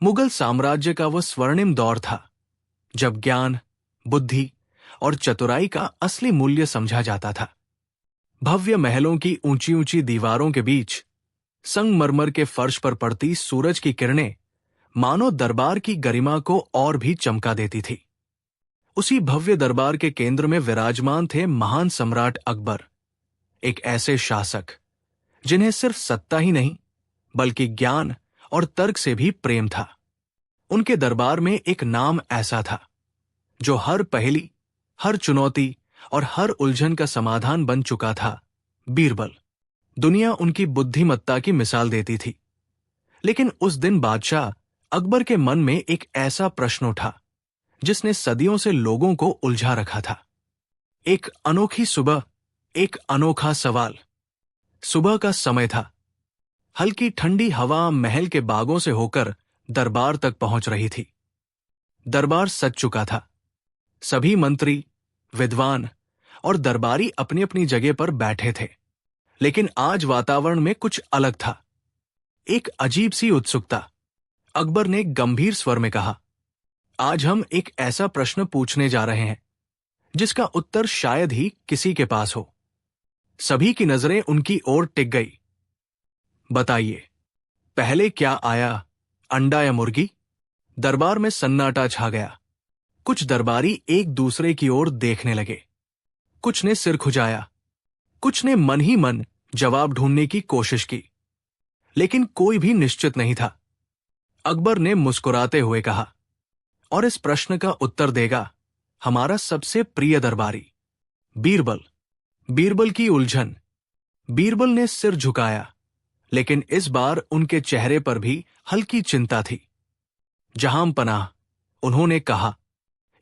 मुगल साम्राज्य का वो स्वर्णिम दौर था जब ज्ञान, बुद्धि और चतुराई का असली मूल्य समझा जाता था। भव्य महलों की ऊंची ऊंची दीवारों के बीच संगमरमर के फर्श पर पड़ती सूरज की किरणें मानो दरबार की गरिमा को और भी चमका देती थी। उसी भव्य दरबार के केंद्र में विराजमान थे महान सम्राट अकबर, एक ऐसे शासक जिन्हें सिर्फ सत्ता ही नहीं बल्कि ज्ञान और तर्क से भी प्रेम था। उनके दरबार में एक नाम ऐसा था जो हर पहेली, हर चुनौती और हर उलझन का समाधान बन चुका था, बीरबल। दुनिया उनकी बुद्धिमत्ता की मिसाल देती थी, लेकिन उस दिन बादशाह अकबर के मन में एक ऐसा प्रश्न उठा जिसने सदियों से लोगों को उलझा रखा था। एक अनोखी सुबह, एक अनोखा सवाल। सुबह का समय था। हल्की ठंडी हवा महल के बागों से होकर दरबार तक पहुंच रही थी। दरबार सज चुका था। सभी मंत्री, विद्वान और दरबारी अपनी अपनी जगह पर बैठे थे, लेकिन आज वातावरण में कुछ अलग था। एक अजीब सी उत्सुकता। अकबर ने गंभीर स्वर में कहा, आज हम एक ऐसा प्रश्न पूछने जा रहे हैं जिसका उत्तर शायद ही किसी के पास हो। सभी की नजरें उनकी ओर टिक गई। बताइए, पहले क्या आया, अंडा या मुर्गी? दरबार में सन्नाटा छा गया। कुछ दरबारी एक दूसरे की ओर देखने लगे। कुछ ने सिर खुजाया, कुछ ने मन ही मन जवाब ढूंढने की कोशिश की, लेकिन कोई भी निश्चित नहीं था। अकबर ने मुस्कुराते हुए कहा, और इस प्रश्न का उत्तर देगा हमारा सबसे प्रिय दरबारी, बीरबल। बीरबल की उलझन। बीरबल ने सिर झुकाया, लेकिन इस बार उनके चेहरे पर भी हल्की चिंता थी। जहां पनाह, उन्होंने कहा,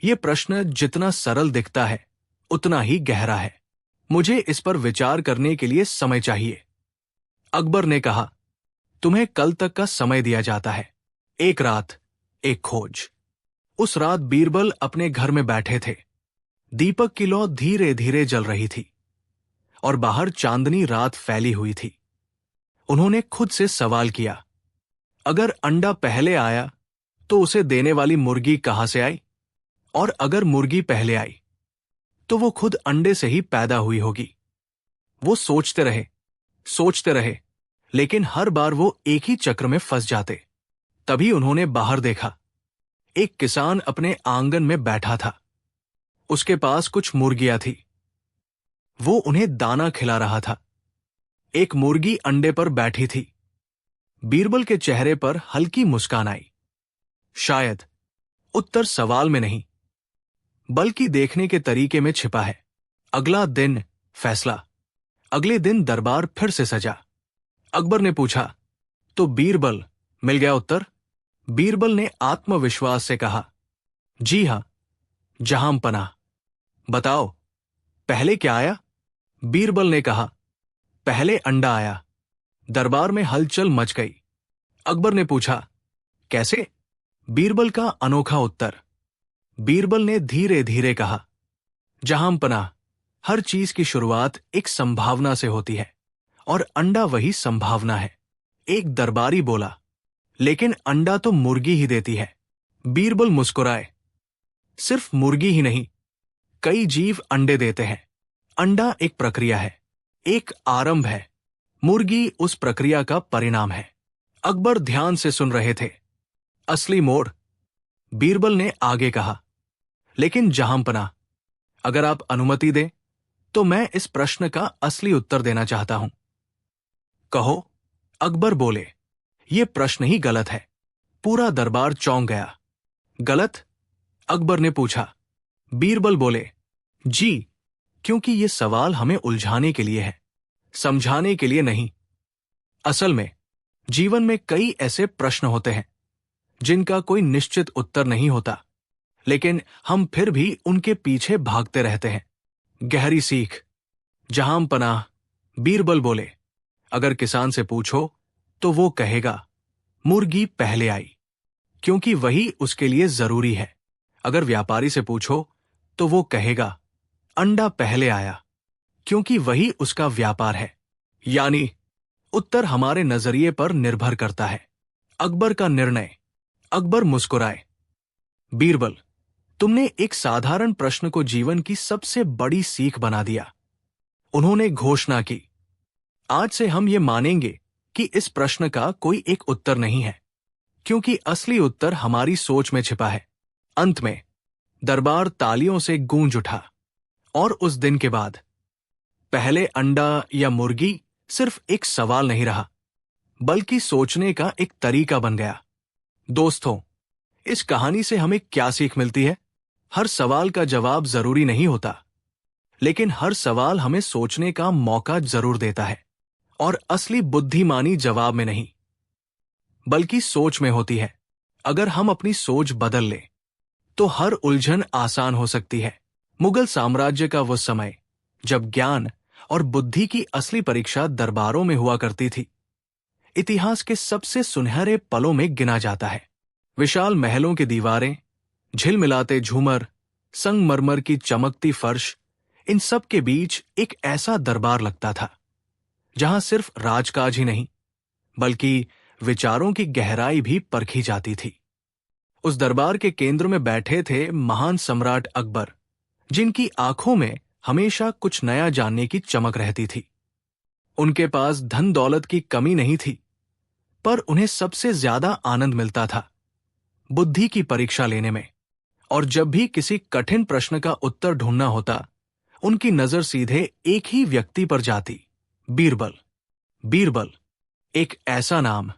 यह प्रश्न जितना सरल दिखता है उतना ही गहरा है। मुझे इस पर विचार करने के लिए समय चाहिए। अकबर ने कहा, तुम्हें कल तक का समय दिया जाता है। एक रात, एक खोज। उस रात बीरबल अपने घर में बैठे थे। दीपक की लौ धीरे धीरे जल रही थी और बाहर चांदनी रात फैली हुई थी। उन्होंने खुद से सवाल किया, अगर अंडा पहले आया तो उसे देने वाली मुर्गी कहां से आई? और अगर मुर्गी पहले आई तो वो खुद अंडे से ही पैदा हुई होगी। वो सोचते रहे, लेकिन हर बार वो एक ही चक्र में फंस जाते। तभी उन्होंने बाहर देखा। एक किसान अपने आंगन में बैठा था। उसके पास कुछ मुर्गियां थी। वो उन्हें दाना खिला रहा था। एक मुर्गी अंडे पर बैठी थी। बीरबल के चेहरे पर हल्की मुस्कान आई। शायद उत्तर सवाल में नहीं बल्कि देखने के तरीके में छिपा है। अगला दिन, फैसला। अगले दिन दरबार फिर से सजा। अकबर ने पूछा, तो बीरबल, मिल गया उत्तर? बीरबल ने आत्मविश्वास से कहा, जी हां, जहां पनाह। बताओ, पहले क्या आया? बीरबल ने कहा, पहले अंडा आया। दरबार में हलचल मच गई। अकबर ने पूछा, कैसे? बीरबल का अनोखा उत्तर। बीरबल ने धीरे धीरे कहा, जहां पनाह, हर चीज की शुरुआत एक संभावना से होती है और अंडा वही संभावना है। एक दरबारी बोला, लेकिन अंडा तो मुर्गी ही देती है। बीरबल मुस्कुराए, सिर्फ मुर्गी ही नहीं, कई जीव अंडे देते हैं। अंडा एक प्रक्रिया है, एक आरंभ है। मुर्गी उस प्रक्रिया का परिणाम है। अकबर ध्यान से सुन रहे थे। असली मोड़, बीरबल ने आगे कहा, लेकिन जहां पनाह, अगर आप अनुमति दें तो मैं इस प्रश्न का असली उत्तर देना चाहता हूं। कहो, अकबर बोले। यह प्रश्न ही गलत है। पूरा दरबार चौंक गया। गलत? अकबर ने पूछा। बीरबल बोले, जी, क्योंकि यह सवाल हमें उलझाने के लिए है, समझाने के लिए नहीं। असल में जीवन में कई ऐसे प्रश्न होते हैं जिनका कोई निश्चित उत्तर नहीं होता, लेकिन हम फिर भी उनके पीछे भागते रहते हैं। गहरी सीख। जहां पनाह, बीरबल बोले, अगर किसान से पूछो तो वो कहेगा, मुर्गी पहले आई, क्योंकि वही उसके लिए जरूरी है। अगर व्यापारी से पूछो तो वो कहेगा, अंडा पहले आया, क्योंकि वही उसका व्यापार है। यानी उत्तर हमारे नजरिए पर निर्भर करता है। अकबर का निर्णय, अकबर मुस्कुराए। बीरबल, तुमने एक साधारण प्रश्न को जीवन की सबसे बड़ी सीख बना दिया। उन्होंने घोषणा की, आज से हम ये मानेंगे कि इस प्रश्न का कोई एक उत्तर नहीं है, क्योंकि असली उत्तर हमारी सोच में छिपा है। अंत में दरबार तालियों से गूंज उठा, और उस दिन के बाद पहले अंडा या मुर्गी सिर्फ एक सवाल नहीं रहा, बल्कि सोचने का एक तरीका बन गया। दोस्तों, इस कहानी से हमें क्या सीख मिलती है? हर सवाल का जवाब जरूरी नहीं होता, लेकिन हर सवाल हमें सोचने का मौका जरूर देता है। और असली बुद्धिमानी जवाब में नहीं, बल्कि सोच में होती है। अगर हम अपनी सोच बदल लें, तो हर उलझन आसान हो सकती है। मुगल साम्राज्य का वो समय जब ज्ञान और बुद्धि की असली परीक्षा दरबारों में हुआ करती थी, इतिहास के सबसे सुनहरे पलों में गिना जाता है। विशाल महलों की दीवारें, झिलमिलाते झूमर, संगमरमर की चमकती फर्श, इन सब के बीच एक ऐसा दरबार लगता था जहां सिर्फ राजकाज ही नहीं, बल्कि विचारों की गहराई भी परखी जाती थी। उस दरबार के केंद्र में बैठे थे महान सम्राट अकबर, जिनकी आंखों में हमेशा कुछ नया जानने की चमक रहती थी। उनके पास धन दौलत की कमी नहीं थी, पर उन्हें सबसे ज्यादा आनंद मिलता था बुद्धि की परीक्षा लेने में। और जब भी किसी कठिन प्रश्न का उत्तर ढूंढना होता, उनकी नजर सीधे एक ही व्यक्ति पर जाती, बीरबल। बीरबल, एक ऐसा नाम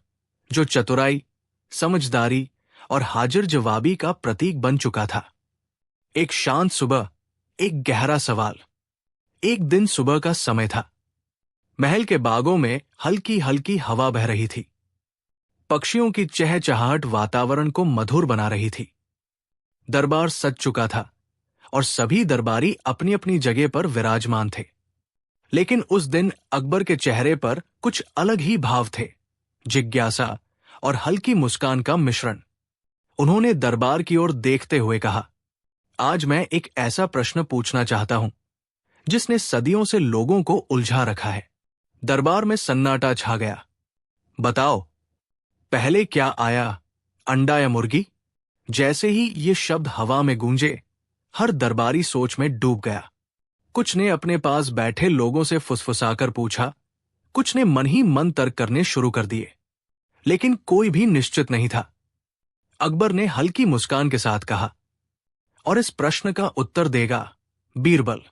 जो चतुराई, समझदारी और हाजिर जवाबी का प्रतीक बन चुका था। एक शांत सुबह, एक गहरा सवाल। एक दिन सुबह का समय था। महल के बागों में हल्की हल्की हवा बह रही थी। पक्षियों की चहचहाहट वातावरण को मधुर बना रही थी। दरबार सज चुका था और सभी दरबारी अपनी अपनी जगह पर विराजमान थे। लेकिन उस दिन अकबर के चेहरे पर कुछ अलग ही भाव थे, जिज्ञासा और हल्की मुस्कान का मिश्रण। उन्होंने दरबार की ओर देखते हुए कहा, आज मैं एक ऐसा प्रश्न पूछना चाहता हूं जिसने सदियों से लोगों को उलझा रखा है। दरबार में सन्नाटा छा गया। बताओ, पहले क्या आया, अंडा या मुर्गी? जैसे ही ये शब्द हवा में गूंजे, हर दरबारी सोच में डूब गया। कुछ ने अपने पास बैठे लोगों से फुसफुसाकर पूछा, कुछ ने मन ही मन तर्क करने शुरू कर दिए, लेकिन कोई भी निश्चित नहीं था। अकबर ने हल्की मुस्कान के साथ कहा, और इस प्रश्न का उत्तर देगा बीरबल।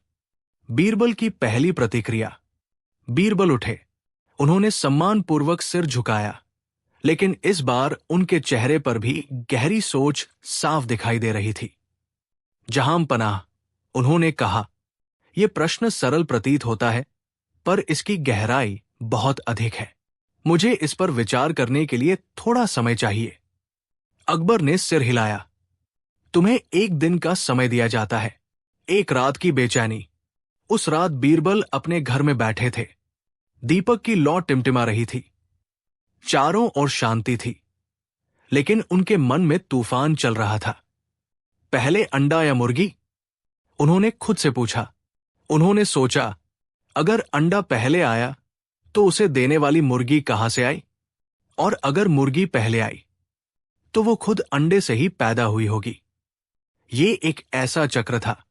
बीरबल की पहली प्रतिक्रिया। बीरबल उठे। उन्होंने सम्मानपूर्वक सिर झुकाया, लेकिन इस बार उनके चेहरे पर भी गहरी सोच साफ दिखाई दे रही थी। जहां पनाह, उन्होंने कहा, यह प्रश्न सरल प्रतीत होता है, पर इसकी गहराई बहुत अधिक है। मुझे इस पर विचार करने के लिए थोड़ा समय चाहिए। अकबर ने सिर हिलाया। तुम्हें एक दिन का समय दिया जाता है, एक रात की बेचैनी। उस रात बीरबल अपने घर में बैठे थे। दीपक की लौ टिमटिमा रही थी। चारों ओर शांति थी, लेकिन उनके मन में तूफान चल रहा था। पहले अंडा या मुर्गी? उन्होंने खुद से पूछा। उन्होंने सोचा, अगर अंडा पहले आया तो उसे देने वाली मुर्गी कहां से आई? और अगर मुर्गी पहले आई तो वो खुद अंडे से ही पैदा हुई होगी। ये एक ऐसा चक्र था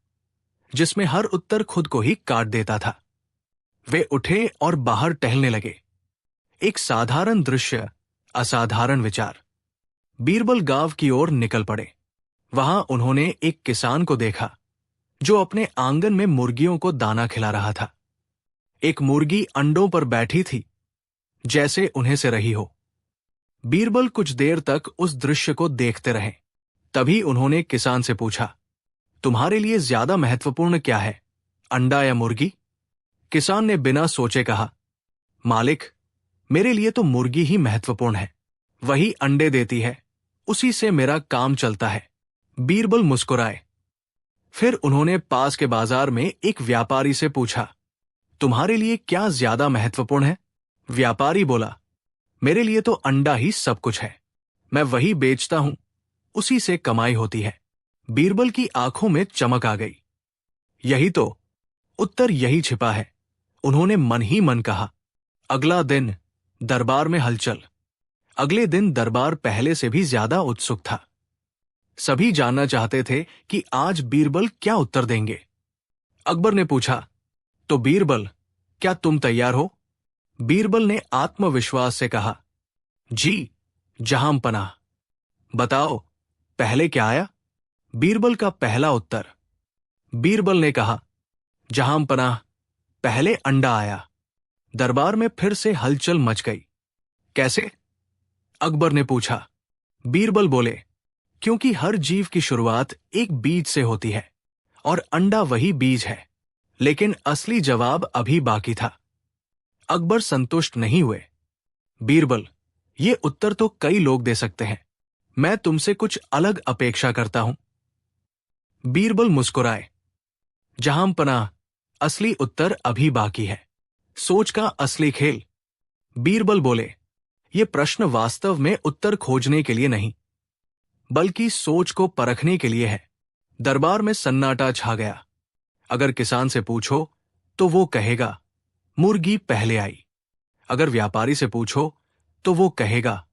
जिसमें हर उत्तर खुद को ही काट देता था। वे उठे और बाहर टहलने लगे। एक साधारण दृश्य, असाधारण विचार। बीरबल गांव की ओर निकल पड़े। वहां उन्होंने एक किसान को देखा जो अपने आंगन में मुर्गियों को दाना खिला रहा था। एक मुर्गी अंडों पर बैठी थी, जैसे उन्हें से रही हो। बीरबल कुछ देर तक उस दृश्य को देखते रहे। तभी उन्होंने किसान से पूछा, तुम्हारे लिए ज्यादा महत्वपूर्ण क्या है, अंडा या मुर्गी? किसान ने बिना सोचे कहा, मालिक, मेरे लिए तो मुर्गी ही महत्वपूर्ण है। वही अंडे देती है, उसी से मेरा काम चलता है। बीरबल मुस्कुराए। फिर उन्होंने पास के बाजार में एक व्यापारी से पूछा, तुम्हारे लिए क्या ज्यादा महत्वपूर्ण है? व्यापारी बोला, मेरे लिए तो अंडा ही सब कुछ है। मैं वही बेचता हूं, उसी से कमाई होती है। बीरबल की आंखों में चमक आ गई। यही तो उत्तर, यही छिपा है, उन्होंने मन ही मन कहा। अगला दिन दरबार में हलचल। अगले दिन दरबार पहले से भी ज्यादा उत्सुक था। सभी जानना चाहते थे कि आज बीरबल क्या उत्तर देंगे। अकबर ने पूछा, तो बीरबल, क्या तुम तैयार हो? बीरबल ने आत्मविश्वास से कहा, जी जहांपनाह। बताओ, पहले क्या आया? बीरबल का पहला उत्तर। बीरबल ने कहा, जहांपनाह, पहले अंडा आया। दरबार में फिर से हलचल मच गई। कैसे? अकबर ने पूछा। बीरबल बोले, क्योंकि हर जीव की शुरुआत एक बीज से होती है और अंडा वही बीज है। लेकिन असली जवाब अभी बाकी था। अकबर संतुष्ट नहीं हुए। बीरबल, ये उत्तर तो कई लोग दे सकते हैं, मैं तुमसे कुछ अलग अपेक्षा करता हूं। बीरबल मुस्कुराए। जहांपनाह, असली उत्तर अभी बाकी है, सोच का असली खेल। बीरबल बोले, ये प्रश्न वास्तव में उत्तर खोजने के लिए नहीं, बल्कि सोच को परखने के लिए है। दरबार में सन्नाटा छा गया। अगर किसान से पूछो तो वो कहेगा, मुर्गी पहले आई। अगर व्यापारी से पूछो तो वो कहेगा,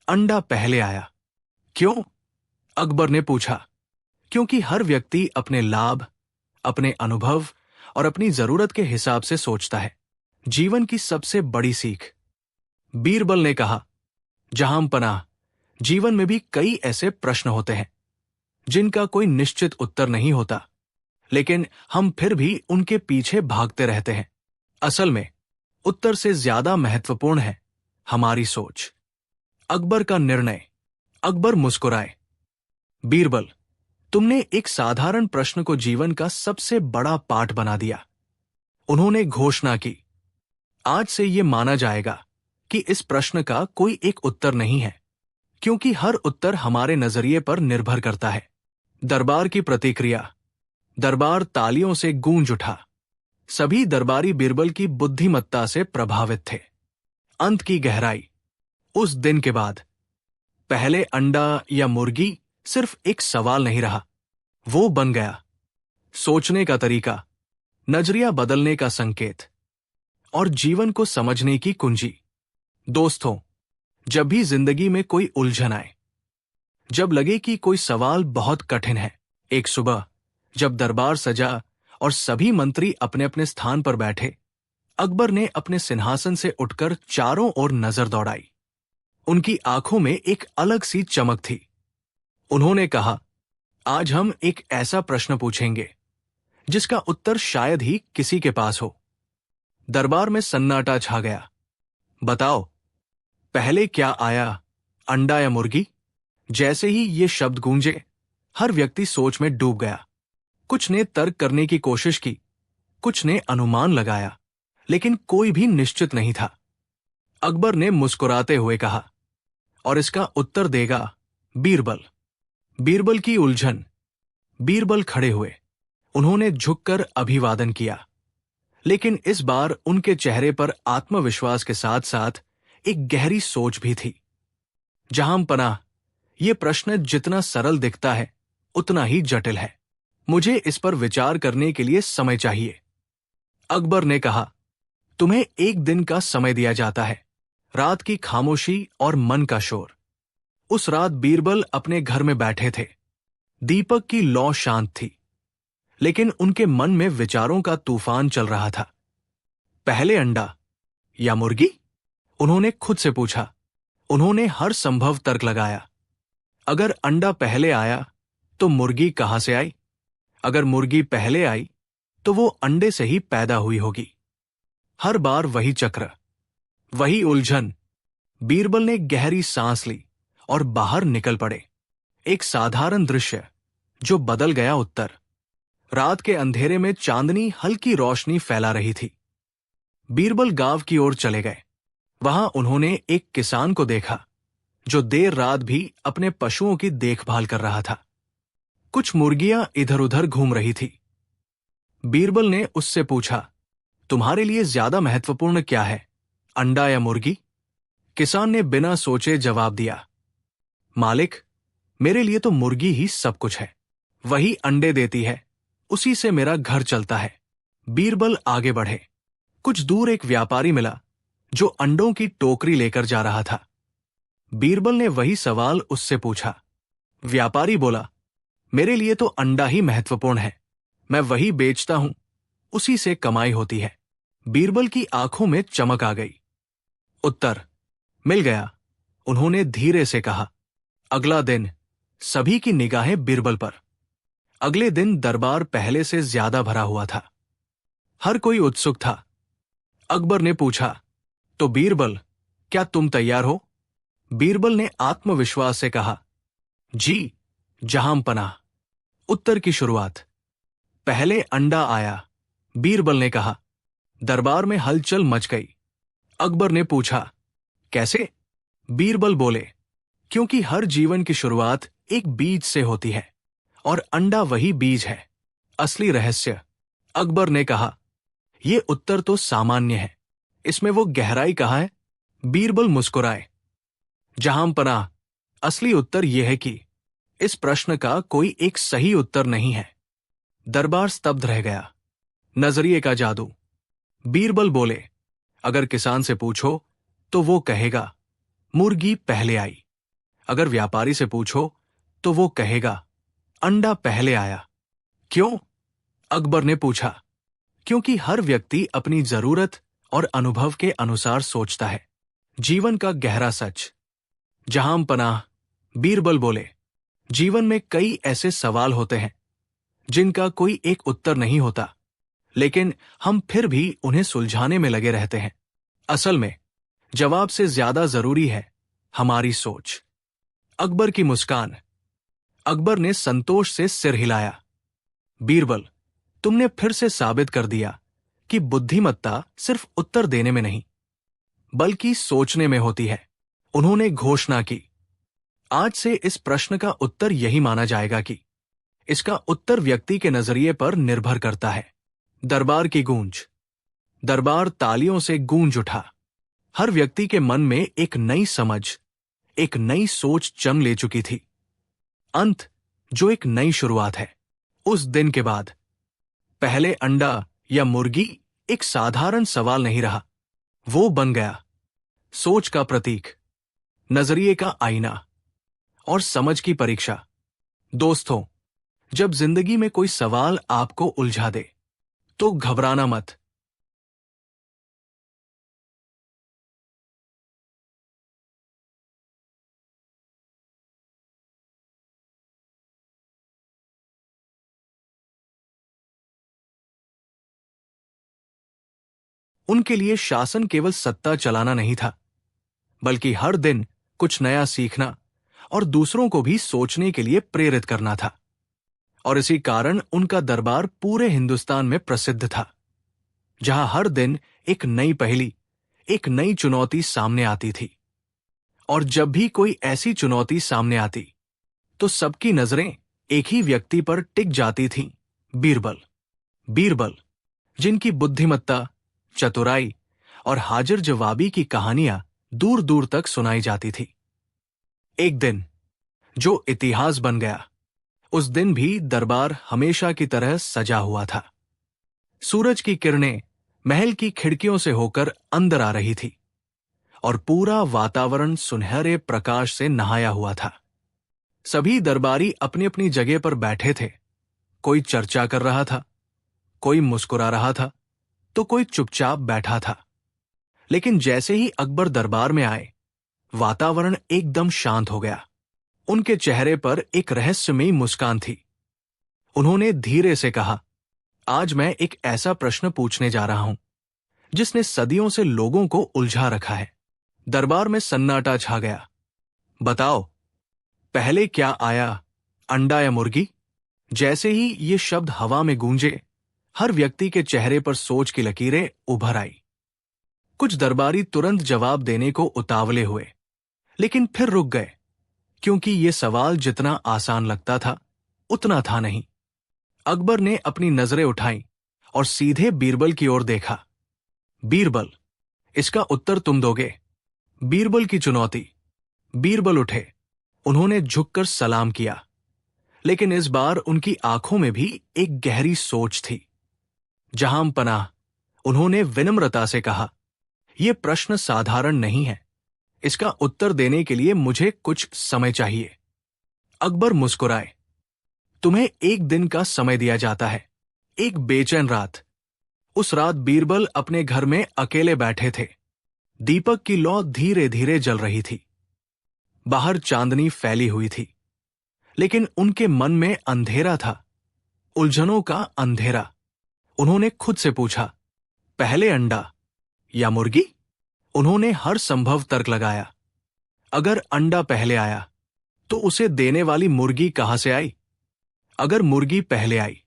अंडा पहले आया। क्यों? अकबर ने पूछा। क्योंकि हर व्यक्ति अपने लाभ, अपने अनुभव और अपनी जरूरत के हिसाब से सोचता है। जीवन की सबसे बड़ी सीख। बीरबल ने कहा, जहांपनाह, जीवन में भी कई ऐसे प्रश्न होते हैं जिनका कोई निश्चित उत्तर नहीं होता, लेकिन हम फिर भी उनके पीछे भागते रहते हैं। असल में उत्तर से ज्यादा महत्वपूर्ण है हमारी सोच। अकबर का निर्णय। अकबर मुस्कुराए। बीरबल, तुमने एक साधारण प्रश्न को जीवन का सबसे बड़ा पाठ बना दिया। उन्होंने घोषणा की, आज से यह माना जाएगा कि इस प्रश्न का कोई एक उत्तर नहीं है, क्योंकि हर उत्तर हमारे नजरिए पर निर्भर करता है। दरबार की प्रतिक्रिया। दरबार तालियों से गूंज उठा। सभी दरबारी बीरबल की बुद्धिमत्ता से प्रभावित थे। अंत की गहराई। उस दिन के बाद पहले अंडा या मुर्गी सिर्फ एक सवाल नहीं रहा, वो बन गया सोचने का तरीका, नजरिया बदलने का संकेत और जीवन को समझने की कुंजी। दोस्तों, जब भी जिंदगी में कोई उलझन आए, जब लगे कि कोई सवाल बहुत कठिन है, एक सुबह जब दरबार सजा और सभी मंत्री अपने अपने स्थान पर बैठे, अकबर ने अपने सिंहासन से उठकर चारों ओर नजर दौड़ाई। उनकी आंखों में एक अलग सी चमक थी। उन्होंने कहा, आज हम एक ऐसा प्रश्न पूछेंगे जिसका उत्तर शायद ही किसी के पास हो। दरबार में सन्नाटा छा गया। बताओ, पहले क्या आया, अंडा या मुर्गी? जैसे ही ये शब्द गूंजे, हर व्यक्ति सोच में डूब गया। कुछ ने तर्क करने की कोशिश की, कुछ ने अनुमान लगाया, लेकिन कोई भी निश्चित नहीं था। अकबर ने मुस्कुराते हुए कहा, और इसका उत्तर देगा बीरबल। बीरबल की उलझन। बीरबल खड़े हुए। उन्होंने झुककर अभिवादन किया, लेकिन इस बार उनके चेहरे पर आत्मविश्वास के साथ साथ एक गहरी सोच भी थी। जहांपनाह, यह प्रश्न जितना सरल दिखता है उतना ही जटिल है। मुझे इस पर विचार करने के लिए समय चाहिए। अकबर ने कहा, तुम्हें एक दिन का समय दिया जाता है। रात की खामोशी और मन का शोर। उस रात बीरबल अपने घर में बैठे थे। दीपक की लौ शांत थी, लेकिन उनके मन में विचारों का तूफान चल रहा था। पहले अंडा या मुर्गी? उन्होंने खुद से पूछा। उन्होंने हर संभव तर्क लगाया। अगर अंडा पहले आया तो मुर्गी कहां से आई? अगर मुर्गी पहले आई तो वो अंडे से ही पैदा हुई होगी। हर बार वही चक्र, वही उलझन। बीरबल ने गहरी सांस ली और बाहर निकल पड़े। एक साधारण दृश्य जो बदल गया उत्तर। रात के अंधेरे में चांदनी हल्की रोशनी फैला रही थी। बीरबल गांव की ओर चले गए। वहां उन्होंने एक किसान को देखा जो देर रात भी अपने पशुओं की देखभाल कर रहा था। कुछ मुर्गियां इधर उधर घूम रही थी। बीरबल ने उससे पूछा, तुम्हारे लिए ज्यादा महत्वपूर्ण क्या है, अंडा या मुर्गी? किसान ने बिना सोचे जवाब दिया, मालिक, मेरे लिए तो मुर्गी ही सब कुछ है। वही अंडे देती है, उसी से मेरा घर चलता है। बीरबल आगे बढ़े। कुछ दूर एक व्यापारी मिला जो अंडों की टोकरी लेकर जा रहा था। बीरबल ने वही सवाल उससे पूछा। व्यापारी बोला, मेरे लिए तो अंडा ही महत्वपूर्ण है, मैं वही बेचता हूं, उसी से कमाई होती है। बीरबल की आंखों में चमक आ गई। उत्तर मिल गया, उन्होंने धीरे से कहा। अगला दिन सभी की निगाहें बीरबल पर। अगले दिन दरबार पहले से ज्यादा भरा हुआ था। हर कोई उत्सुक था। अकबर ने पूछा, तो बीरबल, क्या तुम तैयार हो? बीरबल ने आत्मविश्वास से कहा, जी जहां पनाह। उत्तर की शुरुआत। पहले अंडा आया, बीरबल ने कहा। दरबार में हलचल मच गई। अकबर ने पूछा, कैसे? बीरबल बोले, क्योंकि हर जीवन की शुरुआत एक बीज से होती है और अंडा वही बीज है। असली रहस्य। अकबर ने कहा, यह उत्तर तो सामान्य है, इसमें वो गहराई कहाँ है? बीरबल मुस्कुराए। जहां पनाह, असली उत्तर यह है कि इस प्रश्न का कोई एक सही उत्तर नहीं है। दरबार स्तब्ध रह गया। नजरिए का जादू। बीरबल बोले, अगर किसान से पूछो तो वो कहेगा मुर्गी पहले आई। अगर व्यापारी से पूछो तो वो कहेगा अंडा पहले आया। क्यों? अकबर ने पूछा। क्योंकि हर व्यक्ति अपनी जरूरत और अनुभव के अनुसार सोचता है। जीवन का गहरा सच। जहां पनाह, बीरबल बोले, जीवन में कई ऐसे सवाल होते हैं जिनका कोई एक उत्तर नहीं होता, लेकिन हम फिर भी उन्हें सुलझाने में लगे रहते हैं। असल में जवाब से ज्यादा जरूरी है हमारी सोच। अकबर की मुस्कान। अकबर ने संतोष से सिर हिलाया। बीरबल, तुमने फिर से साबित कर दिया कि बुद्धिमत्ता सिर्फ उत्तर देने में नहीं, बल्कि सोचने में होती है। उन्होंने घोषणा की, आज से इस प्रश्न का उत्तर यही माना जाएगा कि इसका उत्तर व्यक्ति के नजरिए पर निर्भर करता है। दरबार की गूंज। दरबार तालियों से गूंज उठा। हर व्यक्ति के मन में एक नई समझ, एक नई सोच जन्म ले चुकी थी। अंत जो एक नई शुरुआत है। उस दिन के बाद पहले अंडा या मुर्गी एक साधारण सवाल नहीं रहा, वो बन गया सोच का प्रतीक, नजरिए का आईना और समझ की परीक्षा। दोस्तों, जब जिंदगी में कोई सवाल आपको उलझा दे तो घबराना मत। उनके लिए शासन केवल सत्ता चलाना नहीं था, बल्कि हर दिन कुछ नया सीखना और दूसरों को भी सोचने के लिए प्रेरित करना था। और इसी कारण उनका दरबार पूरे हिंदुस्तान में प्रसिद्ध था, जहां हर दिन एक नई पहेली, एक नई चुनौती सामने आती थी। और जब भी कोई ऐसी चुनौती सामने आती तो सबकी नजरें एक ही व्यक्ति पर टिक जाती थीं, बीरबल। बीरबल, जिनकी बुद्धिमत्ता, चतुराई और हाजिर जवाबी की कहानियां दूर दूर तक सुनाई जाती थी। एक दिन जो इतिहास बन गया। उस दिन भी दरबार हमेशा की तरह सजा हुआ था। सूरज की किरणें महल की खिड़कियों से होकर अंदर आ रही थी और पूरा वातावरण सुनहरे प्रकाश से नहाया हुआ था। सभी दरबारी अपनी अपनी जगह पर बैठे थे। कोई चर्चा कर रहा था, कोई मुस्कुरा रहा था, तो कोई चुपचाप बैठा था। लेकिन जैसे ही अकबर दरबार में आए, वातावरण एकदम शांत हो गया। उनके चेहरे पर एक रहस्यमयी मुस्कान थी। उन्होंने धीरे से कहा, आज मैं एक ऐसा प्रश्न पूछने जा रहा हूं जिसने सदियों से लोगों को उलझा रखा है। दरबार में सन्नाटा छा गया। बताओ, पहले क्या आया, अंडा या मुर्गी? जैसे ही ये शब्द हवा में गूंजे, हर व्यक्ति के चेहरे पर सोच की लकीरें उभर आई। कुछ दरबारी तुरंत जवाब देने को उतावले हुए, लेकिन फिर रुक गए, क्योंकि ये सवाल जितना आसान लगता था उतना था नहीं। अकबर ने अपनी नजरें उठाईं और सीधे बीरबल की ओर देखा। बीरबल, इसका उत्तर तुम दोगे। बीरबल की चुनौती। बीरबल उठे। उन्होंने झुककर सलाम किया, लेकिन इस बार उनकी आंखों में भी एक गहरी सोच थी। जहां पनाह, उन्होंने विनम्रता से कहा, यह प्रश्न साधारण नहीं है, इसका उत्तर देने के लिए मुझे कुछ समय चाहिए। अकबर मुस्कुराए। तुम्हें एक दिन का समय दिया जाता है। एक बेचैन रात। उस रात बीरबल अपने घर में अकेले बैठे थे। दीपक की लौ धीरे धीरे जल रही थी। बाहर चांदनी फैली हुई थी, लेकिन उनके मन में अंधेरा था, उलझनों का अंधेरा। उन्होंने खुद से पूछा, पहले अंडा या मुर्गी? उन्होंने हर संभव तर्क लगाया। अगर अंडा पहले आया तो उसे देने वाली मुर्गी कहां से आई? अगर मुर्गी पहले आई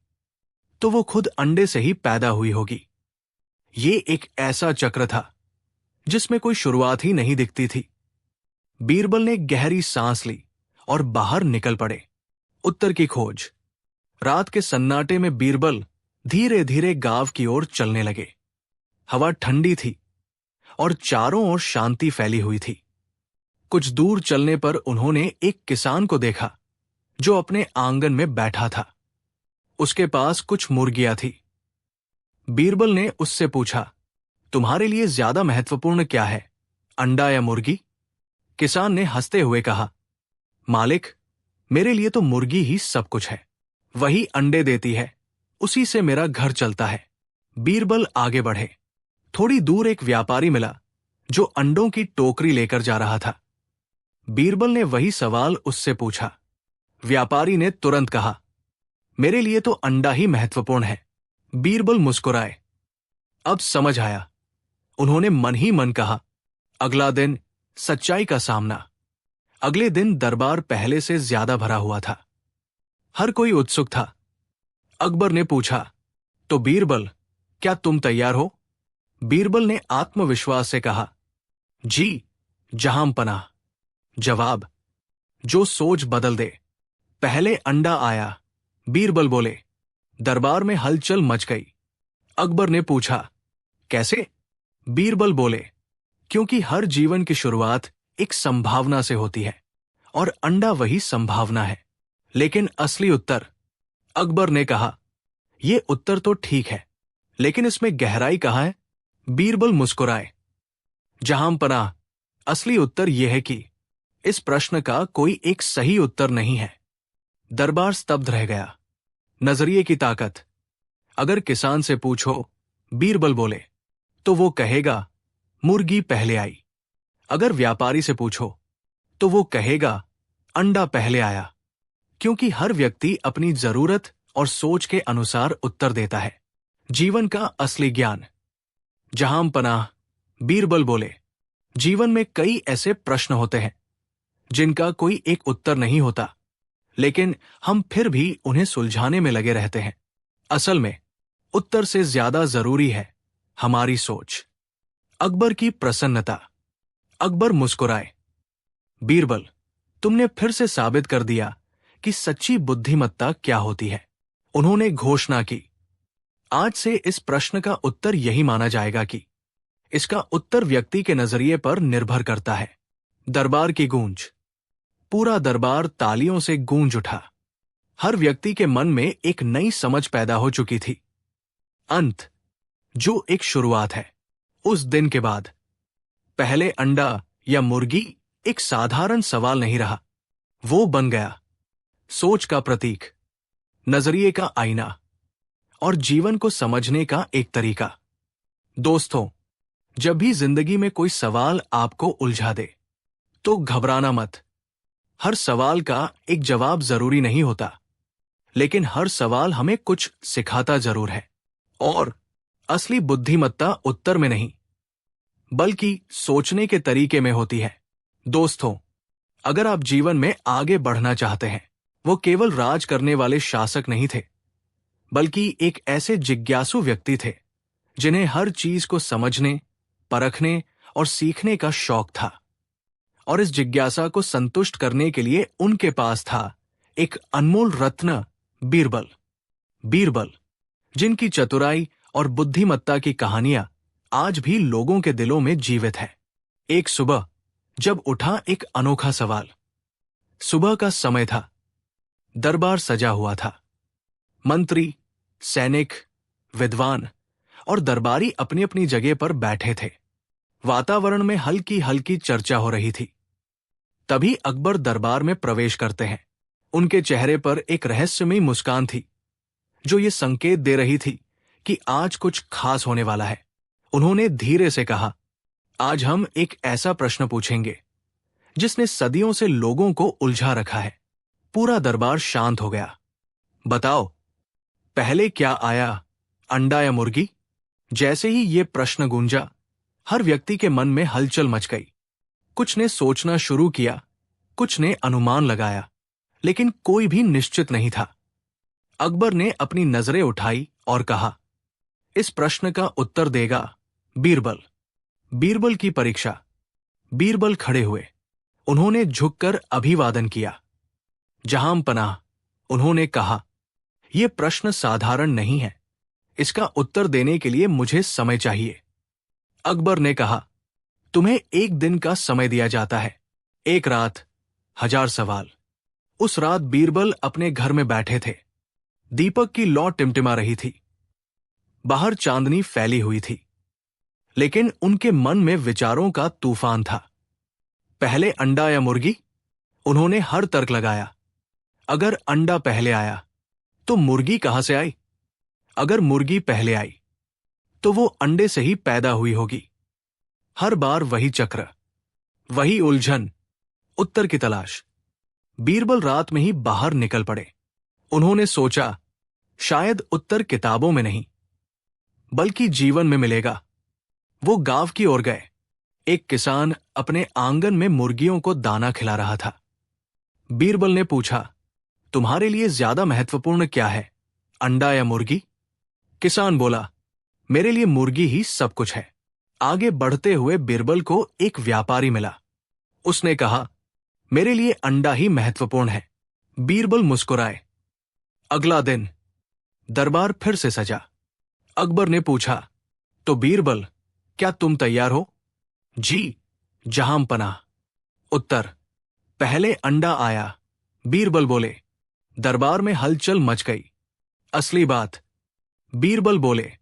तो वो खुद अंडे से ही पैदा हुई होगी। ये एक ऐसा चक्र था जिसमें कोई शुरुआत ही नहीं दिखती थी। बीरबल ने गहरी सांस ली और बाहर निकल पड़े। उत्तर की खोज। रात के सन्नाटे में बीरबल धीरे धीरे गांव की ओर चलने लगे। हवा ठंडी थी और चारों ओर शांति फैली हुई थी। कुछ दूर चलने पर उन्होंने एक किसान को देखा जो अपने आंगन में बैठा था। उसके पास कुछ मुर्गियां थी। बीरबल ने उससे पूछा, तुम्हारे लिए ज्यादा महत्वपूर्ण क्या है, अंडा या मुर्गी? किसान ने हंसते हुए कहा, मालिक, मेरे लिए तो मुर्गी ही सब कुछ है। वही अंडे देती है, उसी से मेरा घर चलता है। बीरबल आगे बढ़े। थोड़ी दूर एक व्यापारी मिला जो अंडों की टोकरी लेकर जा रहा था। बीरबल ने वही सवाल उससे पूछा। व्यापारी ने तुरंत कहा, मेरे लिए तो अंडा ही महत्वपूर्ण है। बीरबल मुस्कुराए। अब समझ आया। उन्होंने मन ही मन कहा। अगला दिन सच्चाई का सामना। अगले दिन दरबार पहले से ज्यादा भरा हुआ था। हर कोई उत्सुक था। अकबर ने पूछा, तो बीरबल, क्या तुम तैयार हो? बीरबल ने आत्मविश्वास से कहा, जी, जहां पनाह। जवाब, जो सोच बदल दे। पहले अंडा आया, बीरबल बोले। दरबार में हलचल मच गई। अकबर ने पूछा, कैसे? बीरबल बोले, क्योंकि हर जीवन की शुरुआत एक संभावना से होती है और अंडा वही संभावना है। लेकिन असली उत्तर? अकबर ने कहा, यह उत्तर तो ठीक है, लेकिन इसमें गहराई कहाँ है? बीरबल मुस्कुराए। जहां पनाह, असली उत्तर यह है कि इस प्रश्न का कोई एक सही उत्तर नहीं है। दरबार स्तब्ध रह गया। नजरिए की ताकत। अगर किसान से पूछो, बीरबल बोले, तो वो कहेगा, मुर्गी पहले आई। अगर व्यापारी से पूछो तो वो कहेगा, अंडा पहले आया। क्योंकि हर व्यक्ति अपनी जरूरत और सोच के अनुसार उत्तर देता है। जीवन का असली ज्ञान। जहां पनाह, बीरबल बोले, जीवन में कई ऐसे प्रश्न होते हैं जिनका कोई एक उत्तर नहीं होता, लेकिन हम फिर भी उन्हें सुलझाने में लगे रहते हैं। असल में उत्तर से ज्यादा जरूरी है हमारी सोच। अकबर की प्रसन्नता। अकबर मुस्कुराए। बीरबल, तुमने फिर से साबित कर दिया कि सच्ची बुद्धिमत्ता क्या होती है। उन्होंने घोषणा की, आज से इस प्रश्न का उत्तर यही माना जाएगा कि इसका उत्तर व्यक्ति के नजरिए पर निर्भर करता है। दरबार की गूंज। पूरा दरबार तालियों से गूंज उठा। हर व्यक्ति के मन में एक नई समझ पैदा हो चुकी थी। अंत, जो एक शुरुआत है। उस दिन के बाद पहले अंडा या मुर्गी एक साधारण सवाल नहीं रहा। वो बन गया सोच का प्रतीक, नजरिए का आईना और जीवन को समझने का एक तरीका। दोस्तों, जब भी जिंदगी में कोई सवाल आपको उलझा दे तो घबराना मत। हर सवाल का एक जवाब जरूरी नहीं होता, लेकिन हर सवाल हमें कुछ सिखाता जरूर है। और असली बुद्धिमत्ता उत्तर में नहीं, बल्कि सोचने के तरीके में होती है। दोस्तों, अगर आप जीवन में आगे बढ़ना चाहते हैं, वो केवल राज करने वाले शासक नहीं थे, बल्कि एक ऐसे जिज्ञासु व्यक्ति थे जिन्हें हर चीज को समझने, परखने और सीखने का शौक था। और इस जिज्ञासा को संतुष्ट करने के लिए उनके पास था एक अनमोल रत्न, बीरबल। बीरबल, जिनकी चतुराई और बुद्धिमत्ता की कहानियां आज भी लोगों के दिलों में जीवित है। एक सुबह जब उठा एक अनोखा सवाल। सुबह का समय था। दरबार सजा हुआ था। मंत्री, सैनिक, विद्वान और दरबारी अपनी अपनी जगह पर बैठे थे। वातावरण में हल्की हल्की चर्चा हो रही थी। तभी अकबर दरबार में प्रवेश करते हैं। उनके चेहरे पर एक रहस्यमयी मुस्कान थी, जो ये संकेत दे रही थी कि आज कुछ खास होने वाला है। उन्होंने धीरे से कहा, आज हम एक ऐसा प्रश्न पूछेंगे जिसने सदियों से लोगों को उलझा रखा है। पूरा दरबार शांत हो गया। बताओ, पहले क्या आया, अंडा या मुर्गी? जैसे ही ये प्रश्न गूंजा, हर व्यक्ति के मन में हलचल मच गई। कुछ ने सोचना शुरू किया, कुछ ने अनुमान लगाया, लेकिन कोई भी निश्चित नहीं था। अकबर ने अपनी नजरें उठाई और कहा, इस प्रश्न का उत्तर देगा बीरबल। बीरबल की परीक्षा। बीरबल खड़े हुए। उन्होंने झुककर अभिवादन किया। जहां पनाह, उन्होंने कहा, यह प्रश्न साधारण नहीं है। इसका उत्तर देने के लिए मुझे समय चाहिए। अकबर ने कहा, तुम्हें एक दिन का समय दिया जाता है। एक रात, 1000 सवाल। उस रात बीरबल अपने घर में बैठे थे। दीपक की लौ टिमटिमा रही थी। बाहर चांदनी फैली हुई थी, लेकिन उनके मन में विचारों का तूफान था। पहले अंडा या मुर्गी? उन्होंने हर तर्क लगाया। अगर अंडा पहले आया तो मुर्गी कहां से आई? अगर मुर्गी पहले आई तो वो अंडे से ही पैदा हुई होगी। हर बार वही चक्र, वही उलझन, उत्तर की तलाश। बीरबल रात में ही बाहर निकल पड़े। उन्होंने सोचा, शायद उत्तर किताबों में नहीं, बल्कि जीवन में मिलेगा। वो गांव की ओर गए। एक किसान अपने आंगन में मुर्गियों को दाना खिला रहा था। बीरबल ने पूछा, तुम्हारे लिए ज्यादा महत्वपूर्ण क्या है, अंडा या मुर्गी? किसान बोला, मेरे लिए मुर्गी ही सब कुछ है। आगे बढ़ते हुए बीरबल को एक व्यापारी मिला। उसने कहा, मेरे लिए अंडा ही महत्वपूर्ण है। बीरबल मुस्कुराए। अगला दिन दरबार फिर से सजा। अकबर ने पूछा, तो बीरबल, क्या तुम तैयार हो? जी, जहां पनाह। उत्तर, पहले अंडा आया। बीरबल बोले। दरबार में हलचल मच गई। असली बात? बीरबल बोले,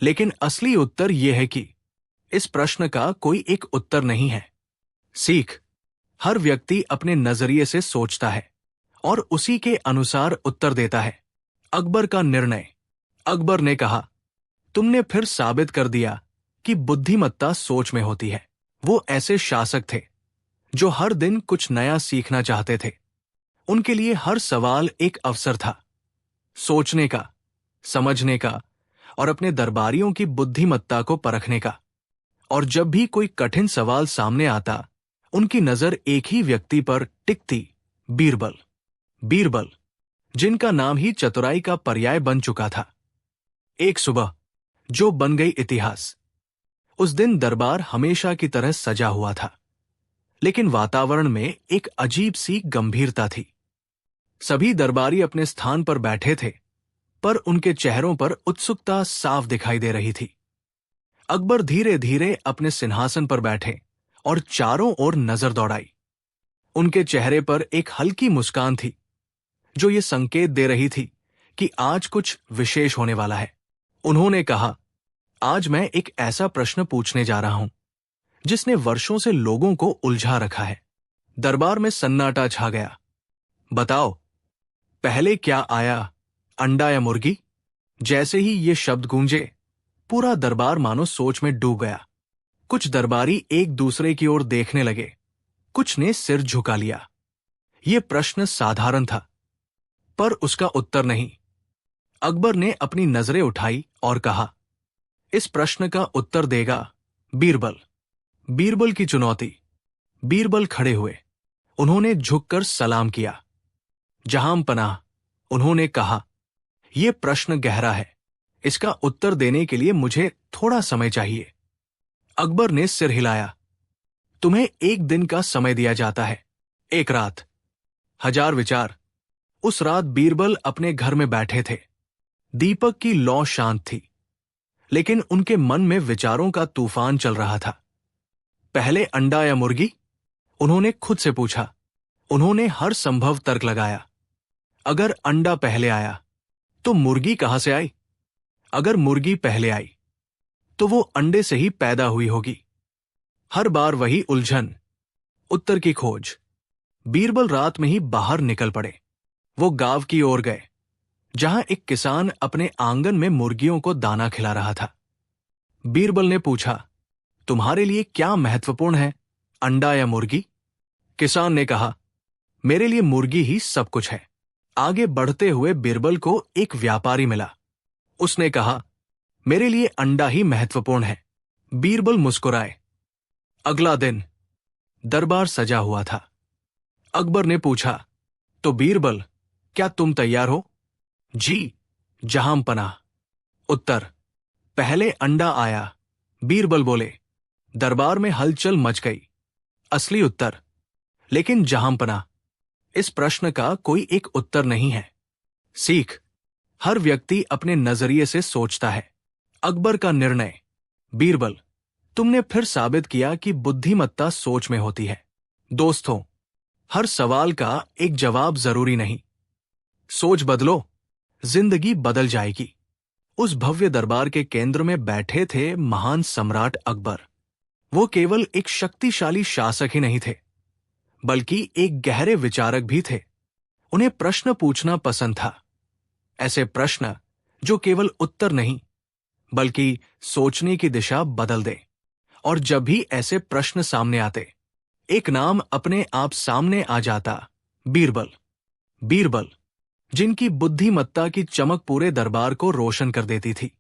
लेकिन असली उत्तर यह है कि इस प्रश्न का कोई एक उत्तर नहीं है। सीख, हर व्यक्ति अपने नजरिए से सोचता है और उसी के अनुसार उत्तर देता है। अकबर का निर्णय। अकबर ने कहा, तुमने फिर साबित कर दिया कि बुद्धिमत्ता सोच में होती है। वो ऐसे शासक थे जो हर दिन कुछ नया सीखना चाहते थे। उनके लिए हर सवाल एक अवसर था, सोचने का, समझने का और अपने दरबारियों की बुद्धिमत्ता को परखने का। और जब भी कोई कठिन सवाल सामने आता, उनकी नजर एक ही व्यक्ति पर टिकती, बीरबल। बीरबल, जिनका नाम ही चतुराई का पर्याय बन चुका था। एक सुबह जो बन गई इतिहास। उस दिन दरबार हमेशा की तरह सजा हुआ था, लेकिन वातावरण में एक अजीब सी गंभीरता थी। सभी दरबारी अपने स्थान पर बैठे थे, पर उनके चेहरों पर उत्सुकता साफ दिखाई दे रही थी। अकबर धीरे धीरे अपने सिंहासन पर बैठे और चारों ओर नजर दौड़ाई। उनके चेहरे पर एक हल्की मुस्कान थी, जो ये संकेत दे रही थी कि आज कुछ विशेष होने वाला है। उन्होंने कहा, आज मैं एक ऐसा प्रश्न पूछने जा रहा हूं जिसने वर्षों से लोगों को उलझा रखा है। दरबार में सन्नाटा छा गया। बताओ, पहले क्या आया, अंडा या मुर्गी? जैसे ही ये शब्द गूंजे, पूरा दरबार मानो सोच में डूब गया। कुछ दरबारी एक दूसरे की ओर देखने लगे, कुछ ने सिर झुका लिया। ये प्रश्न साधारण था, पर उसका उत्तर नहीं। अकबर ने अपनी नजरें उठाई और कहा, इस प्रश्न का उत्तर देगा बीरबल। बीरबल की चुनौती। बीरबल खड़े हुए। उन्होंने झुककर सलाम किया। जहां पनाह, उन्होंने कहा, यह प्रश्न गहरा है। इसका उत्तर देने के लिए मुझे थोड़ा समय चाहिए। अकबर ने सिर हिलाया। तुम्हें एक दिन का समय दिया जाता है। एक रात, 1000 विचार। उस रात बीरबल अपने घर में बैठे थे। दीपक की लौ शांत थी, लेकिन उनके मन में विचारों का तूफान चल रहा था। पहले अंडा या मुर्गी? उन्होंने खुद से पूछा। उन्होंने हर संभव तर्क लगाया। अगर अंडा पहले आया तो मुर्गी कहां से आई? अगर मुर्गी पहले आई तो वो अंडे से ही पैदा हुई होगी। हर बार वही उलझन, उत्तर की खोज। बीरबल रात में ही बाहर निकल पड़े। वो गांव की ओर गए, जहां एक किसान अपने आंगन में मुर्गियों को दाना खिला रहा था। बीरबल ने पूछा, तुम्हारे लिए क्या महत्वपूर्ण है, अंडा या मुर्गी? किसान ने कहा, मेरे लिए मुर्गी ही सब कुछ है। आगे बढ़ते हुए बीरबल को एक व्यापारी मिला। उसने कहा, मेरे लिए अंडा ही महत्वपूर्ण है। बीरबल मुस्कुराए। अगला दिन दरबार सजा हुआ था। अकबर ने पूछा, तो बीरबल, क्या तुम तैयार हो? जी, जहांपनाह। उत्तर, पहले अंडा आया। बीरबल बोले। दरबार में हलचल मच गई। असली उत्तर, लेकिन जहांपनाह, इस प्रश्न का कोई एक उत्तर नहीं है। सीख, हर व्यक्ति अपने नजरिए से सोचता है। अकबर का निर्णय। बीरबल, तुमने फिर साबित किया कि बुद्धिमत्ता सोच में होती है। दोस्तों, हर सवाल का एक जवाब जरूरी नहीं। सोच बदलो, जिंदगी बदल जाएगी। उस भव्य दरबार के केंद्र में बैठे थे महान सम्राट अकबर। वो केवल एक शक्तिशाली शासक ही नहीं थे, बल्कि एक गहरे विचारक भी थे। उन्हें प्रश्न पूछना पसंद था। ऐसे प्रश्न जो केवल उत्तर नहीं, बल्कि सोचने की दिशा बदल दे। और जब भी ऐसे प्रश्न सामने आते, एक नाम अपने आप सामने आ जाता, बीरबल। बीरबल, जिनकी बुद्धिमत्ता की चमक पूरे दरबार को रोशन कर देती थी।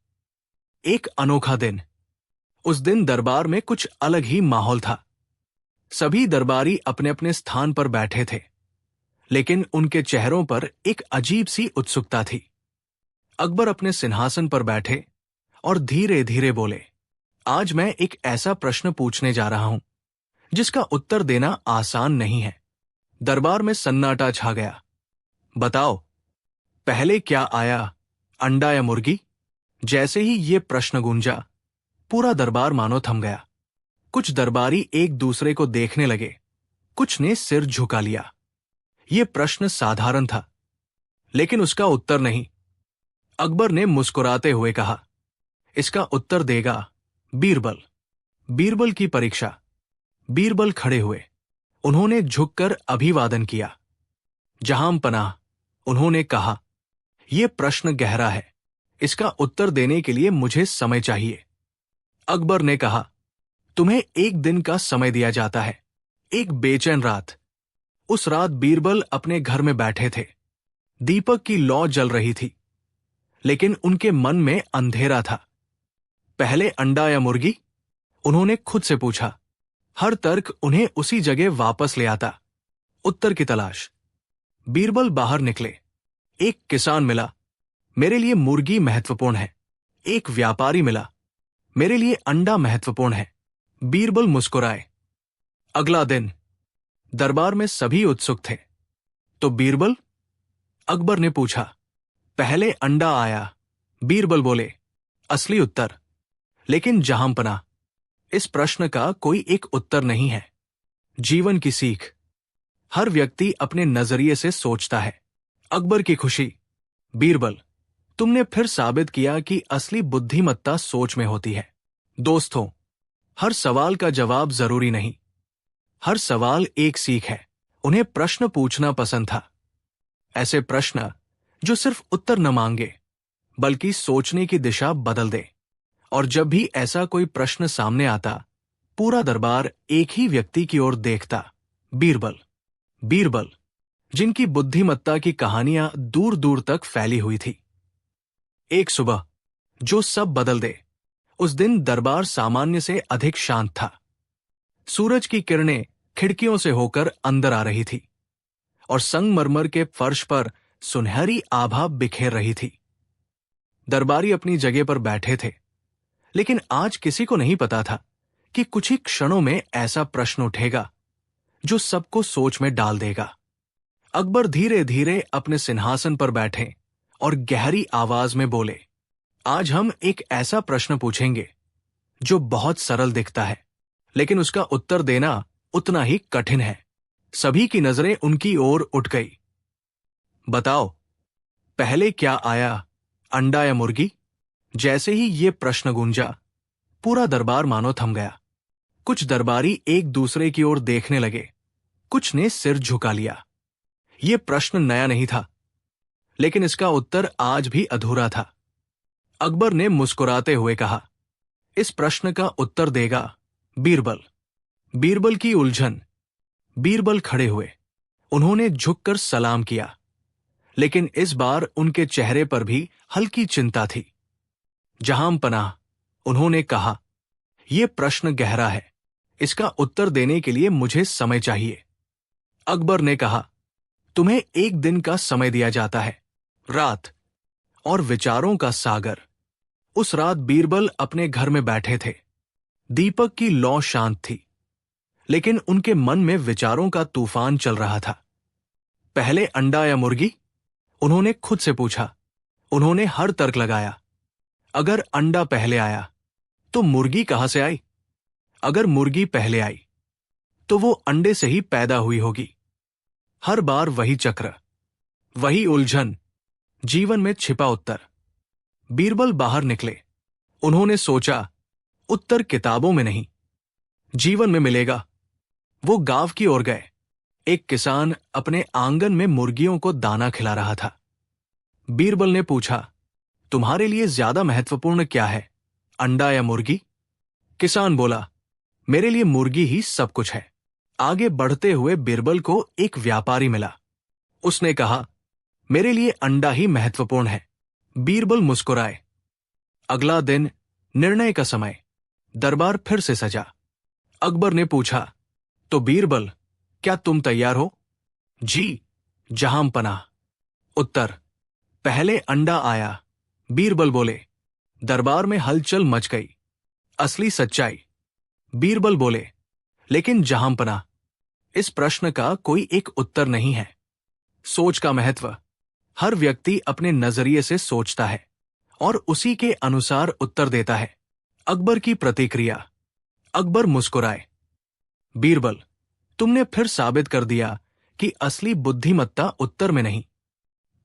एक अनोखा दिन। उस दिन दरबार में कुछ अलग ही माहौल था। सभी दरबारी अपने अपने स्थान पर बैठे थे, लेकिन उनके चेहरों पर एक अजीब सी उत्सुकता थी। अकबर अपने सिंहासन पर बैठे और धीरे धीरे बोले, आज मैं एक ऐसा प्रश्न पूछने जा रहा हूं जिसका उत्तर देना आसान नहीं है। दरबार में सन्नाटा छा गया। बताओ, पहले क्या आया, अंडा या मुर्गी? जैसे ही ये प्रश्न गूंजा, पूरा दरबार मानो थम गया। कुछ दरबारी एक दूसरे को देखने लगे, कुछ ने सिर झुका लिया। ये प्रश्न साधारण था, लेकिन उसका उत्तर नहीं। अकबर ने मुस्कुराते हुए कहा, इसका उत्तर देगा बीरबल। बीरबल की परीक्षा। बीरबल खड़े हुए। उन्होंने झुककर अभिवादन किया। जहांपनाह, उन्होंने कहा, यह प्रश्न गहरा है। इसका उत्तर देने के लिए मुझे समय चाहिए। अकबर ने कहा, तुम्हें एक दिन का समय दिया जाता है। एक बेचैन रात। उस रात बीरबल अपने घर में बैठे थे। दीपक की लौ जल रही थी, लेकिन उनके मन में अंधेरा था। पहले अंडा या मुर्गी? उन्होंने खुद से पूछा। हर तर्क उन्हें उसी जगह वापस ले आता, उत्तर की तलाश। बीरबल बाहर निकले। एक किसान मिला, मेरे लिए मुर्गी महत्वपूर्ण है। एक व्यापारी मिला, मेरे लिए अंडा महत्वपूर्ण है। बीरबल मुस्कुराए। अगला दिन दरबार में सभी उत्सुक थे। तो बीरबल? अकबर ने पूछा। पहले अंडा आया। बीरबल बोले। असली उत्तर, लेकिन जहांपनाह, इस प्रश्न का कोई एक उत्तर नहीं है। जीवन की सीख। हर व्यक्ति अपने नजरिए से सोचता है। अकबर की खुशी। बीरबल, तुमने फिर साबित किया कि असली बुद्धिमत्ता सोच में होती है। दोस्तों, हर सवाल का जवाब जरूरी नहीं। हर सवाल एक सीख है। उन्हें प्रश्न पूछना पसंद था। ऐसे प्रश्न जो सिर्फ उत्तर न मांगे, बल्कि सोचने की दिशा बदल दे। और जब भी ऐसा कोई प्रश्न सामने आता, पूरा दरबार एक ही व्यक्ति की ओर देखता, बीरबल। बीरबल, जिनकी बुद्धिमत्ता की कहानियां दूर दूर तक फैली हुई थी। एक सुबह जो सब बदल दे। उस दिन दरबार सामान्य से अधिक शांत था। सूरज की किरणें खिड़कियों से होकर अंदर आ रही थी और संगमरमर के फर्श पर सुनहरी आभा बिखेर रही थी। दरबारी अपनी जगह पर बैठे थे, लेकिन आज किसी को नहीं पता था कि कुछ ही क्षणों में ऐसा प्रश्न उठेगा जो सबको सोच में डाल देगा। अकबर धीरे धीरे अपने सिंहासन पर बैठे और गहरी आवाज में बोले, आज हम एक ऐसा प्रश्न पूछेंगे जो बहुत सरल दिखता है, लेकिन उसका उत्तर देना उतना ही कठिन है। सभी की नजरें उनकी ओर उठ गई। बताओ, पहले क्या आया, अंडा या मुर्गी? जैसे ही ये प्रश्न गूंजा, पूरा दरबार मानो थम गया। कुछ दरबारी एक दूसरे की ओर देखने लगे, कुछ ने सिर झुका लिया। ये प्रश्न नया नहीं था, लेकिन इसका उत्तर आज भी अधूरा था। अकबर ने मुस्कुराते हुए कहा, इस प्रश्न का उत्तर देगा बीरबल। बीरबल की उलझन। बीरबल खड़े हुए। उन्होंने झुककर सलाम किया, लेकिन इस बार उनके चेहरे पर भी हल्की चिंता थी। जहां पनाह, उन्होंने कहा, यह प्रश्न गहरा है, इसका उत्तर देने के लिए मुझे समय चाहिए। अकबर ने कहा, तुम्हें एक दिन का समय दिया जाता है, रात और विचारों का सागर। उस रात बीरबल अपने घर में बैठे थे। दीपक की लौ शांत थी, लेकिन उनके मन में विचारों का तूफान चल रहा था। पहले अंडा या मुर्गी? उन्होंने खुद से पूछा। उन्होंने हर तर्क लगाया। अगर अंडा पहले आया तो मुर्गी कहां से आई? अगर मुर्गी पहले आई तो वो अंडे से ही पैदा हुई होगी। हर बार वही चक्र, वही उलझन, जीवन में छिपा उत्तर। बीरबल बाहर निकले। उन्होंने सोचा, उत्तर किताबों में नहीं, जीवन में मिलेगा। वो गांव की ओर गए। एक किसान अपने आंगन में मुर्गियों को दाना खिला रहा था। बीरबल ने पूछा, तुम्हारे लिए ज्यादा महत्वपूर्ण क्या है, अंडा या मुर्गी? किसान बोला, मेरे लिए मुर्गी ही सब कुछ है। आगे बढ़ते हुए बीरबल को एक व्यापारी मिला। उसने कहा, मेरे लिए अंडा ही महत्वपूर्ण है। बीरबल मुस्कुराए। अगला दिन, निर्णय का समय। दरबार फिर से सजा। अकबर ने पूछा, तो बीरबल, क्या तुम तैयार हो? जी, जहां पनाह। उत्तर, पहले अंडा आया। बीरबल बोले। दरबार में हलचल मच गई। असली सच्चाई। बीरबल बोले, लेकिन जहां पनाह, इस प्रश्न का कोई एक उत्तर नहीं है। सोच का महत्व। हर व्यक्ति अपने नजरिए से सोचता है और उसी के अनुसार उत्तर देता है। अकबर की प्रतिक्रिया। अकबर मुस्कुराए। बीरबल, तुमने फिर साबित कर दिया कि असली बुद्धिमत्ता उत्तर में नहीं,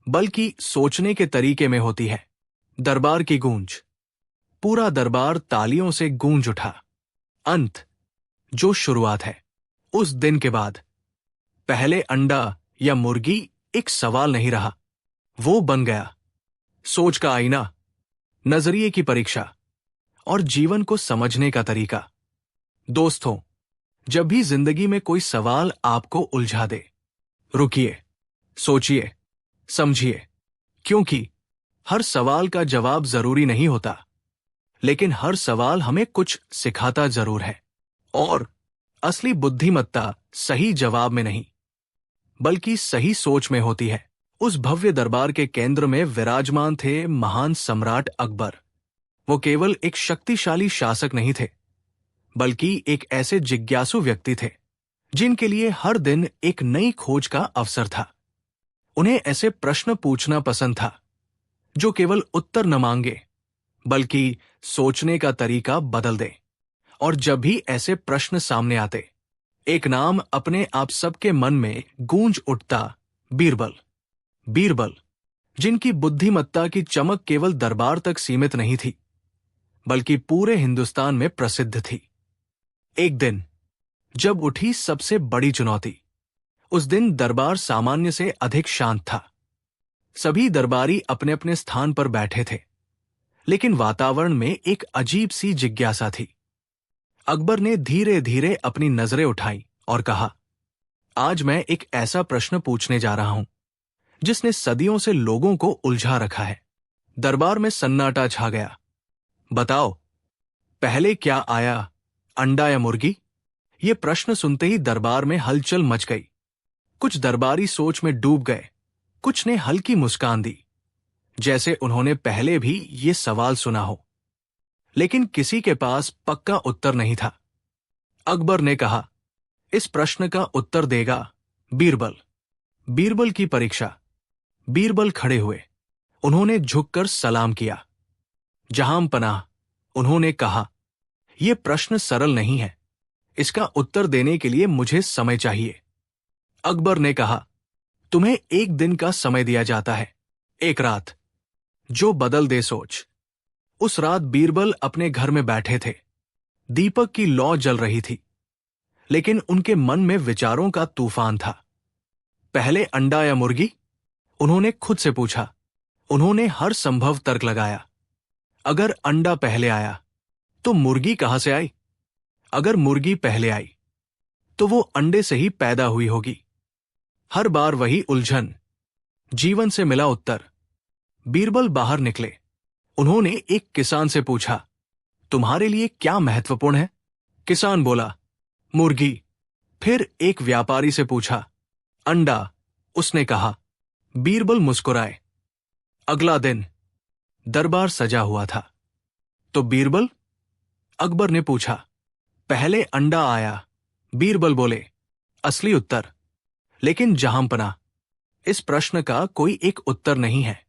बल्कि सोचने के तरीके में होती है। दरबार की गूंज। पूरा दरबार तालियों से गूंज उठा। अंत, जो शुरुआत है। उस दिन के बाद पहले अंडा या मुर्गी एक सवाल नहीं रहा, वो बन गया सोच का आईना, नजरिए की परीक्षा और जीवन को समझने का तरीका। दोस्तों, जब भी जिंदगी में कोई सवाल आपको उलझा दे, रुकिए, सोचिए, समझिए, क्योंकि हर सवाल का जवाब जरूरी नहीं होता, लेकिन हर सवाल हमें कुछ सिखाता जरूर है। और असली बुद्धिमत्ता सही जवाब में नहीं, बल्कि सही सोच में होती है। उस भव्य दरबार के केंद्र में विराजमान थे महान सम्राट अकबर। वो केवल एक शक्तिशाली शासक नहीं थे, बल्कि एक ऐसे जिज्ञासु व्यक्ति थे जिनके लिए हर दिन एक नई खोज का अवसर था। उन्हें ऐसे प्रश्न पूछना पसंद था जो केवल उत्तर न मांगे, बल्कि सोचने का तरीका बदल दे। और जब भी ऐसे प्रश्न सामने आते, एक नाम अपने आप सबके मन में गूंज उठता, बीरबल। बीरबल, जिनकी बुद्धिमत्ता की चमक केवल दरबार तक सीमित नहीं थी, बल्कि पूरे हिंदुस्तान में प्रसिद्ध थी। एक दिन, जब उठी सबसे बड़ी चुनौती। उस दिन दरबार सामान्य से अधिक शांत था। सभी दरबारी अपने अपने स्थान पर बैठे थे, लेकिन वातावरण में एक अजीब सी जिज्ञासा थी। अकबर ने धीरे धीरे अपनी नजरें उठाई और कहा, आज मैं एक ऐसा प्रश्न पूछने जा रहा हूं जिसने सदियों से लोगों को उलझा रखा है। दरबार में सन्नाटा छा गया। बताओ, पहले क्या आया, अंडा या मुर्गी? ये प्रश्न सुनते ही दरबार में हलचल मच गई। कुछ दरबारी सोच में डूब गए, कुछ ने हल्की मुस्कान दी, जैसे उन्होंने पहले भी ये सवाल सुना हो, लेकिन किसी के पास पक्का उत्तर नहीं था। अकबर ने कहा, इस प्रश्न का उत्तर देगा बीरबल। बीरबल की परीक्षा। बीरबल खड़े हुए। उन्होंने झुककर सलाम किया। जहां पनाह, उन्होंने कहा, यह प्रश्न सरल नहीं है, इसका उत्तर देने के लिए मुझे समय चाहिए। अकबर ने कहा, तुम्हें एक दिन का समय दिया जाता है, एक रात, जो बदल दे सोच। उस रात बीरबल अपने घर में बैठे थे। दीपक की लौ जल रही थी, लेकिन उनके मन में विचारों का तूफान था। पहले अंडा या मुर्गी? उन्होंने खुद से पूछा। उन्होंने हर संभव तर्क लगाया। अगर अंडा पहले आया तो मुर्गी कहां से आई? अगर मुर्गी पहले आई तो वो अंडे से ही पैदा हुई होगी। हर बार वही उलझन। जीवन से मिला उत्तर। बीरबल बाहर निकले। उन्होंने एक किसान से पूछा, तुम्हारे लिए क्या महत्वपूर्ण है? किसान बोला, मुर्गी। फिर एक व्यापारी से पूछा, अंडा। उसने कहा। बीरबल मुस्कुराए। अगला दिन दरबार सजा हुआ था। तो बीरबल? अकबर ने पूछा। पहले अंडा आया, बीरबल बोले। असली उत्तर। लेकिन जहांपना, इस प्रश्न का कोई एक उत्तर नहीं है।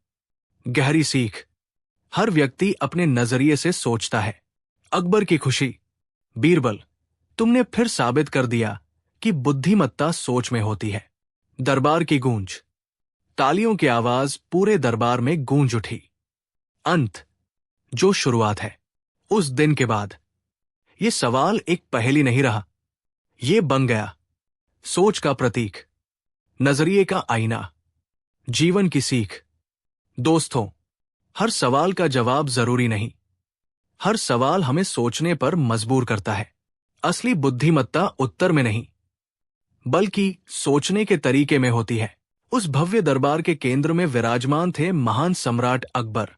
गहरी सीख। हर व्यक्ति अपने नजरिए से सोचता है। अकबर की खुशी। बीरबल, तुमने फिर साबित कर दिया कि बुद्धिमत्ता सोच में होती है। दरबार की गूंज। तालियों की आवाज पूरे दरबार में गूंज उठी। अंत, जो शुरुआत है। उस दिन के बाद यह सवाल एक पहेली नहीं रहा। यह बन गया सोच का प्रतीक, नजरिए का आईना, जीवन की सीख। दोस्तों, हर सवाल का जवाब जरूरी नहीं। हर सवाल हमें सोचने पर मजबूर करता है। असली बुद्धिमत्ता उत्तर में नहीं, बल्कि सोचने के तरीके में होती है। उस भव्य दरबार के केंद्र में विराजमान थे महान सम्राट अकबर,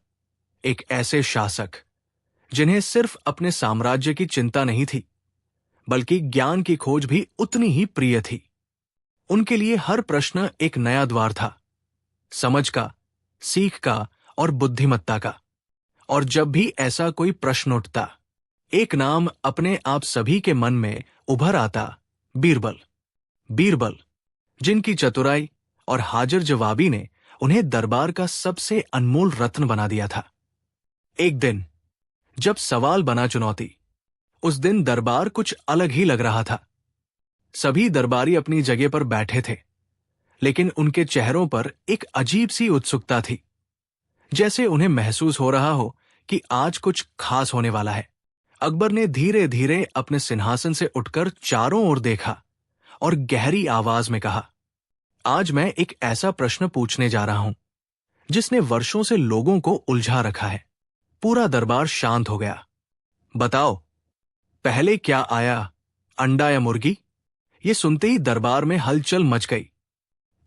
एक ऐसे शासक जिन्हें सिर्फ अपने साम्राज्य की चिंता नहीं थी, बल्कि ज्ञान की खोज भी उतनी ही प्रिय थी। उनके लिए हर प्रश्न एक नया द्वार था, समझ का, सीख का और बुद्धिमत्ता का। और जब भी ऐसा कोई प्रश्न उठता, एक नाम अपने आप सभी के मन में उभर आता, बीरबल। बीरबल, जिनकी चतुराई और हाजिर जवाबी ने उन्हें दरबार का सबसे अनमोल रत्न बना दिया था। एक दिन जब सवाल बना चुनौती, उस दिन दरबार कुछ अलग ही लग रहा था। सभी दरबारी अपनी जगह पर बैठे थे, लेकिन उनके चेहरों पर एक अजीब सी उत्सुकता थी, जैसे उन्हें महसूस हो रहा हो कि आज कुछ खास होने वाला है। अकबर ने धीरे धीरे अपने सिंहासन से उठकर चारों ओर देखा और गहरी आवाज में कहा, आज मैं एक ऐसा प्रश्न पूछने जा रहा हूं जिसने वर्षों से लोगों को उलझा रखा है। पूरा दरबार शांत हो गया। बताओ, पहले क्या आया, अंडा या मुर्गी? ये सुनते ही दरबार में हलचल मच गई।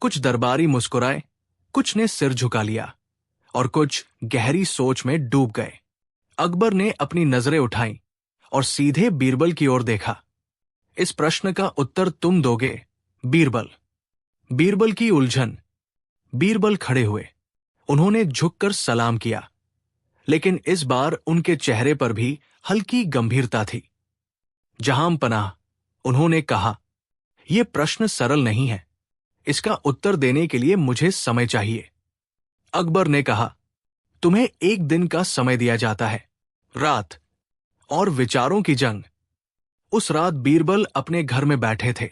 कुछ दरबारी मुस्कुराए, कुछ ने सिर झुका लिया और कुछ गहरी सोच में डूब गए। अकबर ने अपनी नजरें उठाईं और सीधे बीरबल की ओर देखा। इस प्रश्न का उत्तर तुम दोगे, बीरबल। बीरबल की उलझन। बीरबल खड़े हुए। उन्होंने झुककर सलाम किया, लेकिन इस बार उनके चेहरे पर भी हल्की गंभीरता थी। जहांपनाह, उन्होंने कहा, यह प्रश्न सरल नहीं है। इसका उत्तर देने के लिए मुझे समय चाहिए। अकबर ने कहा, तुम्हें एक दिन का समय दिया जाता है। रात और विचारों की जंग। उस रात बीरबल अपने घर में बैठे थे।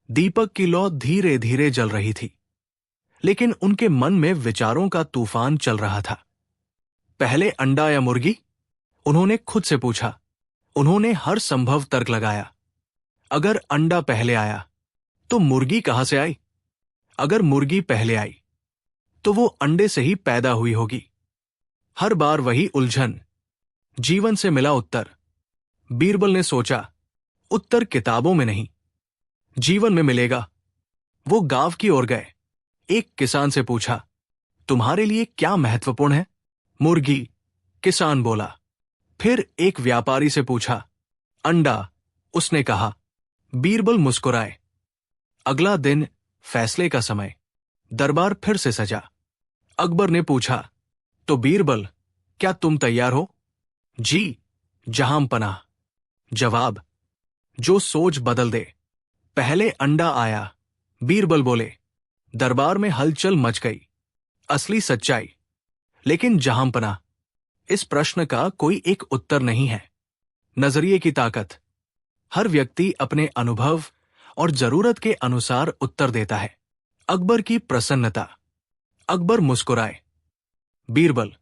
दीपक की लौ धीरे धीरे जल रही थी, लेकिन उनके मन में विचारों का तूफान चल रहा था। पहले अंडा या मुर्गी? उन्होंने खुद से पूछा। उन्होंने हर संभव तर्क लगाया। अगर अंडा पहले आया तो मुर्गी कहां से आई? अगर मुर्गी पहले आई तो वो अंडे से ही पैदा हुई होगी। हर बार वही उलझन। जीवन से मिला उत्तर। बीरबल ने सोचा, उत्तर किताबों में नहीं, जीवन में मिलेगा। वो गांव की ओर गए। एक किसान से पूछा, तुम्हारे लिए क्या महत्वपूर्ण है? मुर्गी, किसान बोला। फिर एक व्यापारी से पूछा, अंडा। उसने कहा। बीरबल मुस्कुराए। अगला दिन फैसले का समय। दरबार फिर से सजा। अकबर ने पूछा, तो बीरबल, क्या तुम तैयार हो? जी, जहांपनाह। जवाब, जो सोच बदल दे। पहले अंडा आया, बीरबल बोले। दरबार में हलचल मच गई। असली सच्चाई। लेकिन जहांपनाह, इस प्रश्न का कोई एक उत्तर नहीं है। नजरिए की ताकत। हर व्यक्ति अपने अनुभव और जरूरत के अनुसार उत्तर देता है। अकबर की प्रसन्नता। अकबर मुस्कुराए। बीरबल,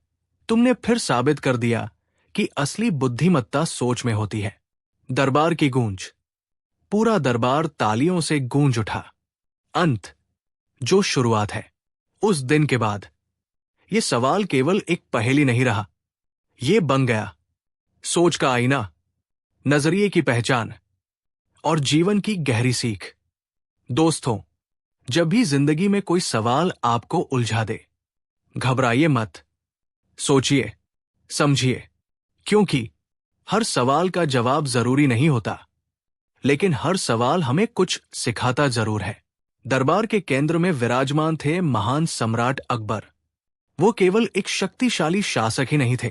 तुमने फिर साबित कर दिया कि असली बुद्धिमत्ता सोच में होती है। दरबार की गूंज। पूरा दरबार तालियों से गूंज उठा। अंत, जो शुरुआत है। उस दिन के बाद ये सवाल केवल एक पहेली नहीं रहा, ये बन गया सोच का आईना, नजरिए की पहचान और जीवन की गहरी सीख। दोस्तों, जब भी जिंदगी में कोई सवाल आपको उलझा दे, घबराइए मत। सोचिए, समझिए, क्योंकि हर सवाल का जवाब जरूरी नहीं होता, लेकिन हर सवाल हमें कुछ सिखाता जरूर है। दरबार के केंद्र में विराजमान थे महान सम्राट अकबर। वो केवल एक शक्तिशाली शासक ही नहीं थे,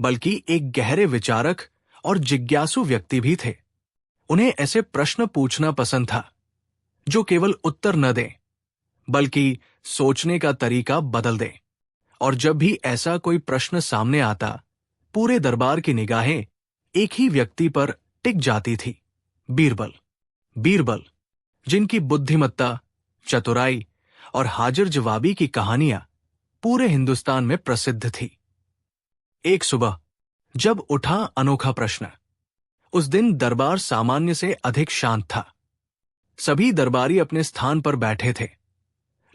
बल्कि एक गहरे विचारक और जिज्ञासु व्यक्ति भी थे। उन्हें ऐसे प्रश्न पूछना पसंद था जो केवल उत्तर न दें, बल्कि सोचने का तरीका बदल दें। और जब भी ऐसा कोई प्रश्न सामने आता, पूरे दरबार की निगाहें एक ही व्यक्ति पर टिक जाती थी, बीरबल। बीरबल, जिनकी बुद्धिमत्ता, चतुराई और हाजिर जवाबी की कहानियां पूरे हिंदुस्तान में प्रसिद्ध थी। एक सुबह जब उठा अनोखा प्रश्न, उस दिन दरबार सामान्य से अधिक शांत था। सभी दरबारी अपने स्थान पर बैठे थे,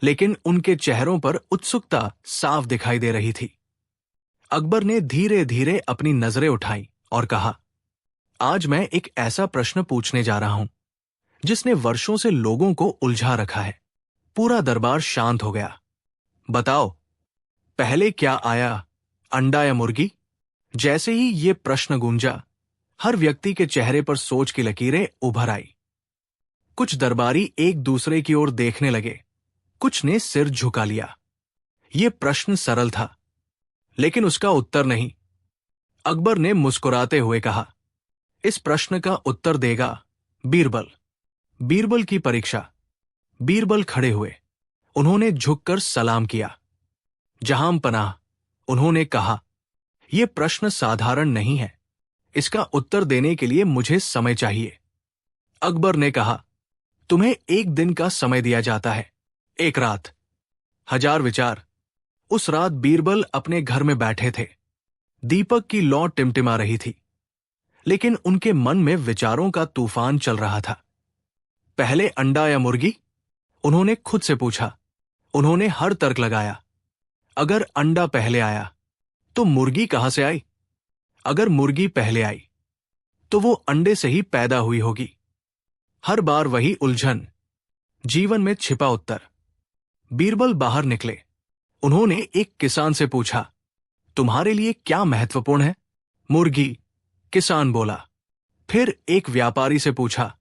लेकिन उनके चेहरों पर उत्सुकता साफ दिखाई दे रही थी। अकबर ने धीरे धीरे अपनी नजरें उठाई और कहा, आज मैं एक ऐसा प्रश्न पूछने जा रहा हूं जिसने वर्षों से लोगों को उलझा रखा है। पूरा दरबार शांत हो गया। बताओ, पहले क्या आया, अंडा या मुर्गी? जैसे ही ये प्रश्न गूंजा, हर व्यक्ति के चेहरे पर सोच की लकीरें उभर आई। कुछ दरबारी एक दूसरे की ओर देखने लगे, कुछ ने सिर झुका लिया। यह प्रश्न सरल था, लेकिन उसका उत्तर नहीं। अकबर ने मुस्कुराते हुए कहा, इस प्रश्न का उत्तर देगा बीरबल। बीरबल की परीक्षा। बीरबल खड़े हुए। उन्होंने झुककर सलाम किया। जहां पनाह, उन्होंने कहा, यह प्रश्न साधारण नहीं है। इसका उत्तर देने के लिए मुझे समय चाहिए। अकबर ने कहा, तुम्हें एक दिन का समय दिया जाता है, एक रात, 1000 विचार। उस रात बीरबल अपने घर में बैठे थे। दीपक की लौ टिमटिमा रही थी, लेकिन उनके मन में विचारों का तूफान चल रहा था। पहले अंडा या मुर्गी? उन्होंने खुद से पूछा। उन्होंने हर तर्क लगाया। अगर अंडा पहले आया, तो मुर्गी कहां से आई? अगर मुर्गी पहले आई, तो वो अंडे से ही पैदा हुई होगी। हर बार वही उलझन, जीवन में छिपा उत्तर। बीरबल बाहर निकले। उन्होंने एक किसान से पूछा, तुम्हारे लिए क्या महत्वपूर्ण है? मुर्गी, किसान बोला। फिर एक व्यापारी से पूछा,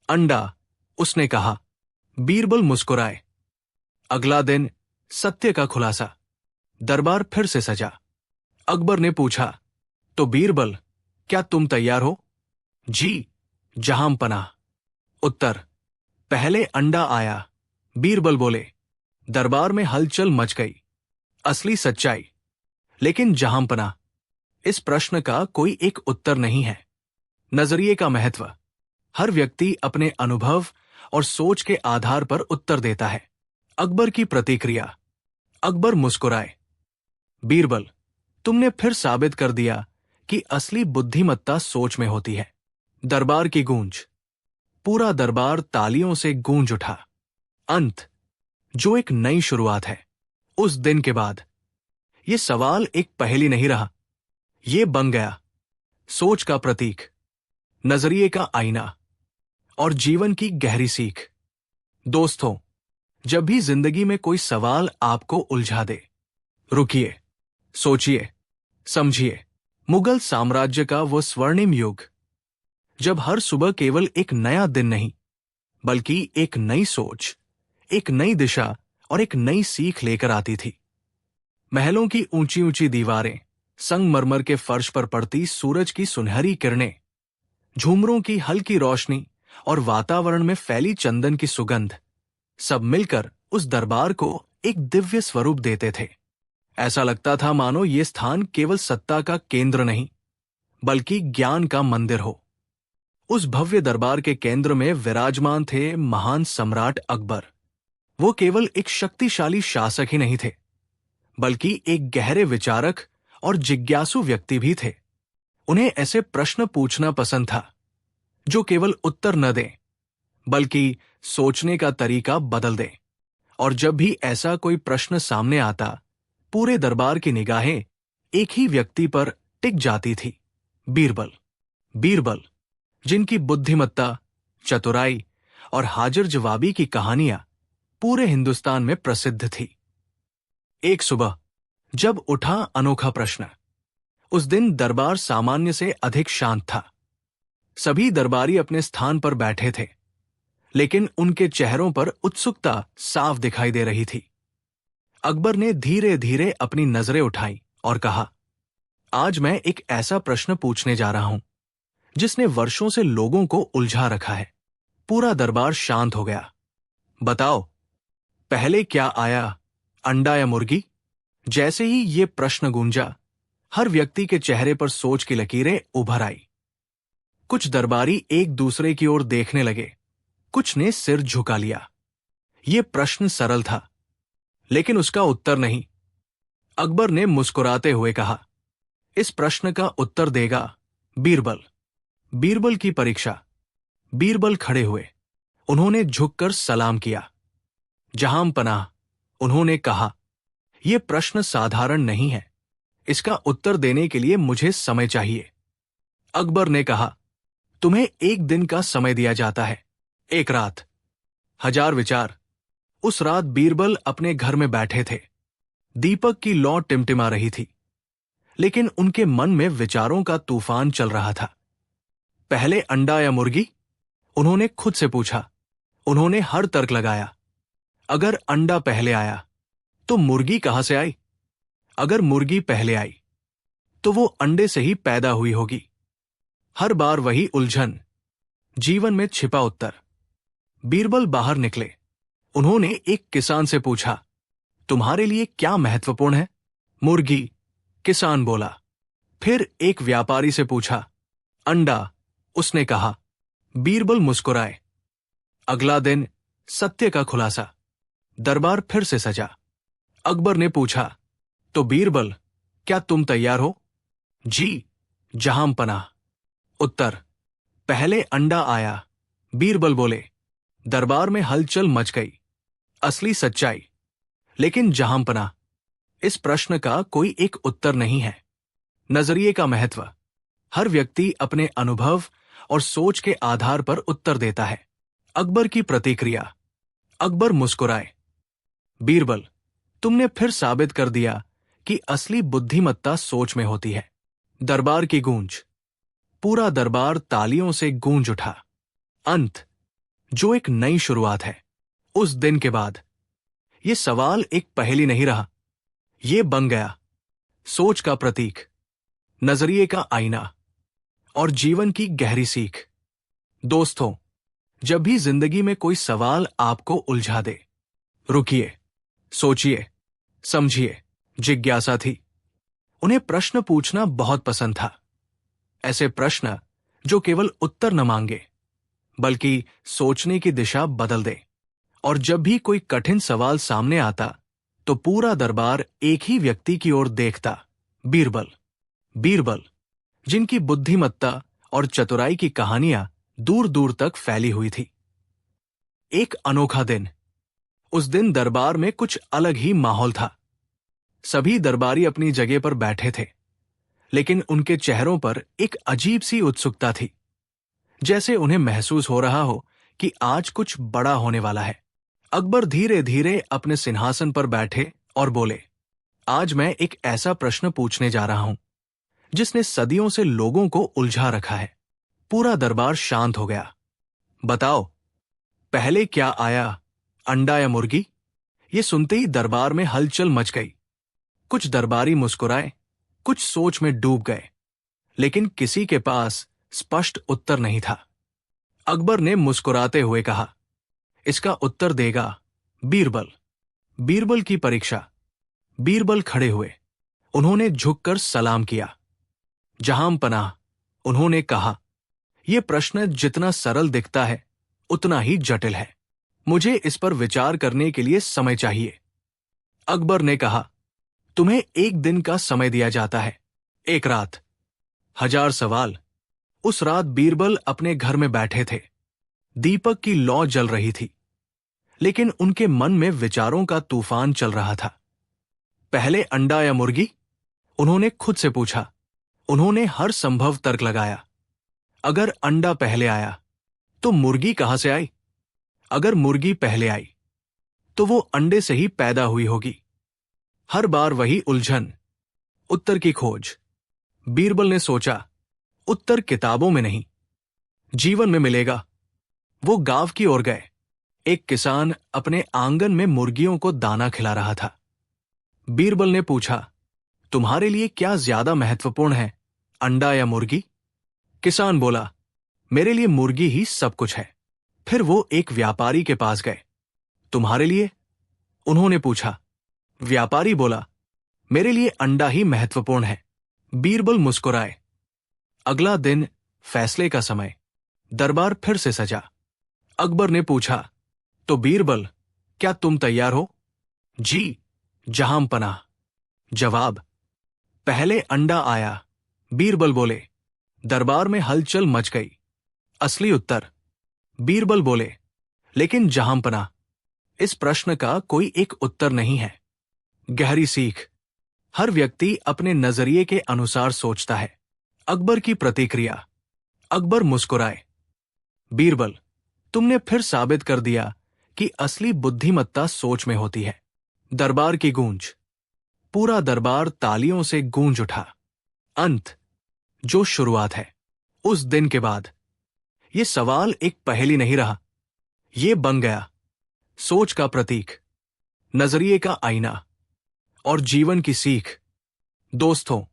अंडा, उसने कहा। बीरबल मुस्कुराए। अगला दिन सत्य का खुलासा। दरबार फिर से सजा। अकबर ने पूछा, तो बीरबल, क्या तुम तैयार हो? जी, जहां पनाह। उत्तर, पहले अंडा आया। बीरबल बोले। दरबार में हलचल मच गई। असली सच्चाई। लेकिन जहां पनाह, इस प्रश्न का कोई एक उत्तर नहीं है। नजरिए का महत्व। हर व्यक्ति अपने अनुभव और सोच के आधार पर उत्तर देता है। अकबर की प्रतिक्रिया। अकबर मुस्कुराए। बीरबल, तुमने फिर साबित कर दिया कि असली बुद्धिमत्ता सोच में होती है। दरबार की गूंज। पूरा दरबार तालियों से गूंज उठा। अंत, जो एक नई शुरुआत है। उस दिन के बाद यह सवाल एक पहेली नहीं रहा, यह बन गया सोच का प्रतीक, नजरिए का आईना और जीवन की गहरी सीख। दोस्तों, जब भी जिंदगी में कोई सवाल आपको उलझा दे, रुकिए, सोचिए, समझिए। मुगल साम्राज्य का वो स्वर्णिम युग, जब हर सुबह केवल एक नया दिन नहीं, बल्कि एक नई सोच, एक नई दिशा और एक नई सीख लेकर आती थी। महलों की ऊंची ऊंची दीवारें, संगमरमर के फर्श पर पड़ती सूरज की सुनहरी किरणें, झूमरों की हल्की रोशनी और वातावरण में फैली चंदन की सुगंध, सब मिलकर उस दरबार को एक दिव्य स्वरूप देते थे। ऐसा लगता था मानो ये स्थान केवल सत्ता का केंद्र नहीं, बल्कि ज्ञान का मंदिर हो। उस भव्य दरबार के केंद्र में विराजमान थे महान सम्राट अकबर। वो केवल एक शक्तिशाली शासक ही नहीं थे, बल्कि एक गहरे विचारक और जिज्ञासु व्यक्ति भी थे। उन्हें ऐसे प्रश्न पूछना पसंद था जो केवल उत्तर न दें बल्कि सोचने का तरीका बदल दें। और जब भी ऐसा कोई प्रश्न सामने आता, पूरे दरबार की निगाहें एक ही व्यक्ति पर टिक जाती थी, बीरबल। बीरबल, जिनकी बुद्धिमत्ता, चतुराई और हाजिर जवाबी की कहानियां पूरे हिंदुस्तान में प्रसिद्ध थी। एक सुबह जब उठा अनोखा प्रश्न। उस दिन दरबार सामान्य से अधिक शांत था। सभी दरबारी अपने स्थान पर बैठे थे, लेकिन उनके चेहरों पर उत्सुकता साफ दिखाई दे रही थी। अकबर ने धीरे धीरे अपनी नजरें उठाई और कहा, आज मैं एक ऐसा प्रश्न पूछने जा रहा हूं जिसने वर्षों से लोगों को उलझा रखा है। पूरा दरबार शांत हो गया। बताओ, पहले क्या आया, अंडा या मुर्गी? जैसे ही ये प्रश्न गूंजा, हर व्यक्ति के चेहरे पर सोच की लकीरें उभर आई। कुछ दरबारी एक दूसरे की ओर देखने लगे, कुछ ने सिर झुका लिया। ये प्रश्न सरल था, लेकिन उसका उत्तर नहीं। अकबर ने मुस्कुराते हुए कहा, इस प्रश्न का उत्तर देगा बीरबल। बीरबल की परीक्षा। बीरबल खड़े हुए। उन्होंने झुककर सलाम किया। जहां पनाह, उन्होंने कहा, यह प्रश्न साधारण नहीं है। इसका उत्तर देने के लिए मुझे समय चाहिए। अकबर ने कहा, तुम्हें एक दिन का समय दिया जाता है, एक रात, 1000 विचार। उस रात बीरबल अपने घर में बैठे थे। दीपक की लौ टिमटिमा रही थी, लेकिन उनके मन में विचारों का तूफान चल रहा था। पहले अंडा या मुर्गी? उन्होंने खुद से पूछा। उन्होंने हर तर्क लगाया। अगर अंडा पहले आया तो मुर्गी कहां से आई? अगर मुर्गी पहले आई तो वो अंडे से ही पैदा हुई होगी। हर बार वही उलझन, जीवन में छिपा उत्तर। बीरबल बाहर निकले। उन्होंने एक किसान से पूछा, तुम्हारे लिए क्या महत्वपूर्ण है? मुर्गी, किसान बोला। फिर एक व्यापारी से पूछा, अंडा, उसने कहा। बीरबल मुस्कुराए। अगला दिन सत्य का खुलासा। दरबार फिर से सजा। अकबर ने पूछा, तो बीरबल, क्या तुम तैयार हो? जी, जहां पनाह। उत्तर, पहले अंडा आया। बीरबल बोले। दरबार में हलचल मच गई। असली सच्चाई। लेकिन जहां पनाह, इस प्रश्न का कोई एक उत्तर नहीं है। नजरिए का महत्व। हर व्यक्ति अपने अनुभव और सोच के आधार पर उत्तर देता है। अकबर की प्रतिक्रिया। अकबर मुस्कुराए। बीरबल, तुमने फिर साबित कर दिया कि असली बुद्धिमत्ता सोच में होती है। दरबार की गूंज। पूरा दरबार तालियों से गूंज उठा। अंत, जो एक नई शुरुआत है। उस दिन के बाद यह सवाल एक पहेली नहीं रहा। यह बन गया सोच का प्रतीक, नजरिए का आईना और जीवन की गहरी सीख। दोस्तों, जब भी जिंदगी में कोई सवाल आपको उलझा दे, रुकिए, सोचिए, समझिए। जिज्ञासा थी। उन्हें प्रश्न पूछना बहुत पसंद था। ऐसे प्रश्न जो केवल उत्तर न मांगे, बल्कि सोचने की दिशा बदल दे। और जब भी कोई कठिन सवाल सामने आता, तो पूरा दरबार एक ही व्यक्ति की ओर देखता, बीरबल। बीरबल, जिनकी बुद्धिमत्ता और चतुराई की कहानियां दूर दूर तक फैली हुई थी। एक अनोखा दिन। उस दिन दरबार में कुछ अलग ही माहौल था। सभी दरबारी अपनी जगह पर बैठे थे, लेकिन उनके चेहरों पर एक अजीब सी उत्सुकता थी, जैसे उन्हें महसूस हो रहा हो कि आज कुछ बड़ा होने वाला है। अकबर धीरे धीरे अपने सिंहासन पर बैठे और बोले, आज मैं एक ऐसा प्रश्न पूछने जा रहा हूं जिसने सदियों से लोगों को उलझा रखा है। पूरा दरबार शांत हो गया। बताओ, पहले क्या आया, अंडा या मुर्गी? ये सुनते ही दरबार में हलचल मच गई। कुछ दरबारी मुस्कुराए, कुछ सोच में डूब गए, लेकिन किसी के पास स्पष्ट उत्तर नहीं था। अकबर ने मुस्कुराते हुए कहा, इसका उत्तर देगा बीरबल। बीरबल की परीक्षा। बीरबल खड़े हुए। उन्होंने झुककर सलाम किया। जहां पनाह, उन्होंने कहा, यह प्रश्न जितना सरल दिखता है, उतना ही जटिल है। मुझे इस पर विचार करने के लिए समय चाहिए। अकबर ने कहा, तुम्हें एक दिन का समय दिया जाता है, एक रात, 1000 सवाल। उस रात बीरबल अपने घर में बैठे थे। दीपक की लौ जल रही थी, लेकिन उनके मन में विचारों का तूफान चल रहा था। पहले अंडा या मुर्गी? उन्होंने खुद से पूछा। उन्होंने हर संभव तर्क लगाया। अगर अंडा पहले आया तो मुर्गी कहां से आई? अगर मुर्गी पहले आई तो वो अंडे से ही पैदा हुई होगी। हर बार वही उलझन, उत्तर की खोज। बीरबल ने सोचा, उत्तर किताबों में नहीं, जीवन में मिलेगा। वो गांव की ओर गए। एक किसान अपने आंगन में मुर्गियों को दाना खिला रहा था। बीरबल ने पूछा, तुम्हारे लिए क्या ज्यादा महत्वपूर्ण है, अंडा या मुर्गी? किसान बोला, मेरे लिए मुर्गी ही सब कुछ है। फिर वो एक व्यापारी के पास गए। तुम्हारे लिए? उन्होंने पूछा। व्यापारी बोला, मेरे लिए अंडा ही महत्वपूर्ण है। बीरबल मुस्कुराए। अगला दिन, फैसले का समय। दरबार फिर से सजा। अकबर ने पूछा, तो बीरबल, क्या तुम तैयार हो? जी, जहां पनाह। जवाब, पहले अंडा आया। बीरबल बोले। दरबार में हलचल मच गई। असली उत्तर? बीरबल बोले, लेकिन जहां पनाह, इस प्रश्न का कोई एक उत्तर नहीं है। गहरी सीख। हर व्यक्ति अपने नजरिए के अनुसार सोचता है। अकबर की प्रतिक्रिया। अकबर मुस्कुराए। बीरबल, तुमने फिर साबित कर दिया कि असली बुद्धिमत्ता सोच में होती है। दरबार की गूंज। पूरा दरबार तालियों से गूंज उठा। अंत, जो शुरुआत है। उस दिन के बाद यह सवाल एक पहेली नहीं रहा, यह बन गया सोच का प्रतीक, नजरिए का आईना और जीवन की सीख। दोस्तों,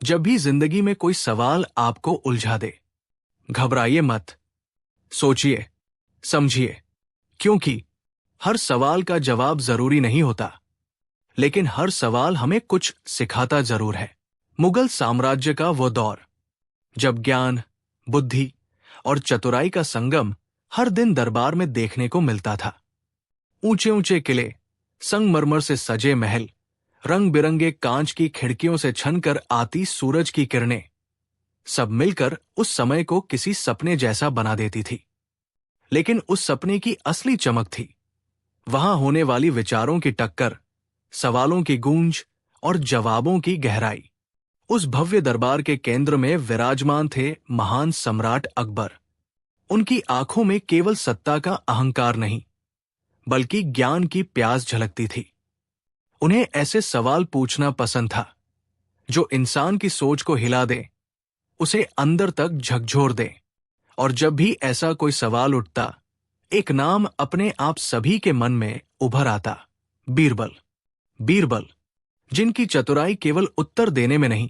जब भी जिंदगी में कोई सवाल आपको उलझा दे, घबराइए मत। सोचिए, समझिए, क्योंकि हर सवाल का जवाब जरूरी नहीं होता, लेकिन हर सवाल हमें कुछ सिखाता जरूर है। मुगल साम्राज्य का वो दौर, जब ज्ञान, बुद्धि और चतुराई का संगम हर दिन दरबार में देखने को मिलता था। ऊंचे ऊंचे किले, संगमरमर से सजे महल, रंग बिरंगे कांच की खिड़कियों से छनकर आती सूरज की किरणें, सब मिलकर उस समय को किसी सपने जैसा बना देती थी। लेकिन उस सपने की असली चमक थी वहां होने वाली विचारों की टक्कर, सवालों की गूंज और जवाबों की गहराई। उस भव्य दरबार के केंद्र में विराजमान थे महान सम्राट अकबर। उनकी आंखों में केवल सत्ता का अहंकार नहीं, बल्कि ज्ञान की प्यास झलकती थी। उन्हें ऐसे सवाल पूछना पसंद था जो इंसान की सोच को हिला दे, उसे अंदर तक झकझोर दे। और जब भी ऐसा कोई सवाल उठता, एक नाम अपने आप सभी के मन में उभर आता, बीरबल। बीरबल, जिनकी चतुराई केवल उत्तर देने में नहीं,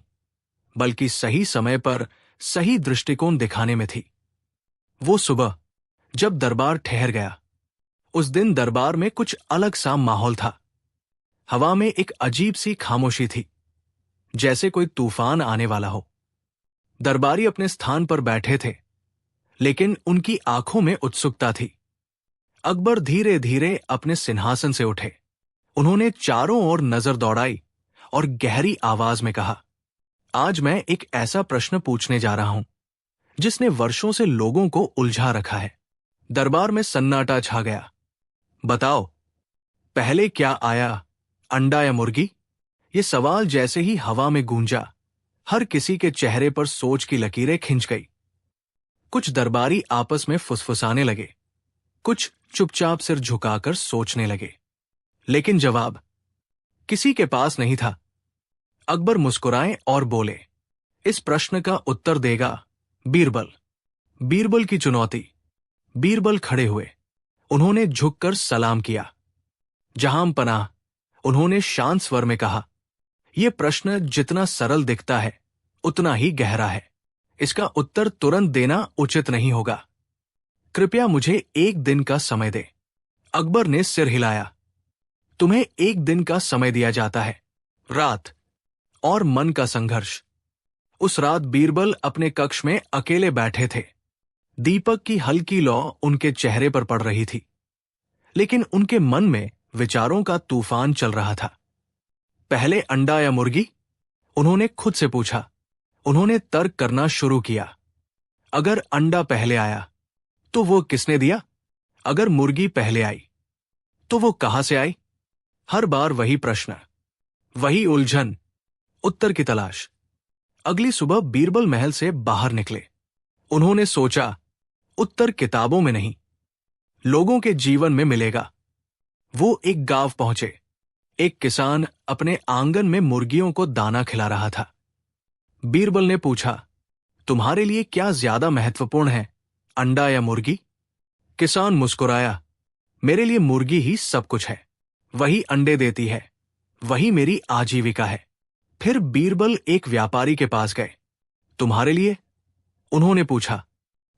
बल्कि सही समय पर सही दृष्टिकोण दिखाने में थी। वो सुबह जब दरबार ठहर गया, उस दिन दरबार में कुछ अलग सा माहौल था। हवा में एक अजीब सी खामोशी थी, जैसे कोई तूफान आने वाला हो। दरबारी अपने स्थान पर बैठे थे, लेकिन उनकी आंखों में उत्सुकता थी। अकबर धीरे धीरे अपने सिंहासन से उठे। उन्होंने चारों ओर नजर दौड़ाई और गहरी आवाज में कहा, आज मैं एक ऐसा प्रश्न पूछने जा रहा हूं जिसने वर्षों से लोगों को उलझा रखा है। दरबार में सन्नाटा छा गया। बताओ, पहले क्या आया, अंडा या मुर्गी? ये सवाल जैसे ही हवा में गूंजा, हर किसी के चेहरे पर सोच की लकीरें खिंच गई। कुछ दरबारी आपस में फुसफुसाने लगे, कुछ चुपचाप सिर झुकाकर सोचने लगे। लेकिन जवाब किसी के पास नहीं था। अकबर मुस्कुराए और बोले, इस प्रश्न का उत्तर देगा बीरबल। बीरबल की चुनौती। बीरबल खड़े हुए। उन्होंने झुककर सलाम किया। जहां पनाह, उन्होंने शांत स्वर में कहा, यह प्रश्न जितना सरल दिखता है, उतना ही गहरा है। इसका उत्तर तुरंत देना उचित नहीं होगा। कृपया मुझे एक दिन का समय दे। अकबर ने सिर हिलाया। तुम्हें एक दिन का समय दिया जाता है। रात और मन का संघर्ष। उस रात बीरबल अपने कक्ष में अकेले बैठे थे। दीपक की हल्की लौ उनके चेहरे पर पड़ रही थी, लेकिन उनके मन में विचारों का तूफान चल रहा था। पहले अंडा या मुर्गी? उन्होंने खुद से पूछा। उन्होंने तर्क करना शुरू किया। अगर अंडा पहले आया तो वो किसने दिया? अगर मुर्गी पहले आई तो वो कहां से आई? हर बार वही प्रश्न, वही उलझन, उत्तर की तलाश। अगली सुबह बीरबल महल से बाहर निकले। उन्होंने सोचा, उत्तर किताबों में नहीं, लोगों के जीवन में मिलेगा। वो एक गांव पहुंचे। एक किसान अपने आंगन में मुर्गियों को दाना खिला रहा था। बीरबल ने पूछा, तुम्हारे लिए क्या ज्यादा महत्वपूर्ण है, अंडा या मुर्गी? किसान मुस्कुराया, मेरे लिए मुर्गी ही सब कुछ है। वही अंडे देती है, वही मेरी आजीविका है। फिर बीरबल एक व्यापारी के पास गए। तुम्हारे लिए? उन्होंने पूछा।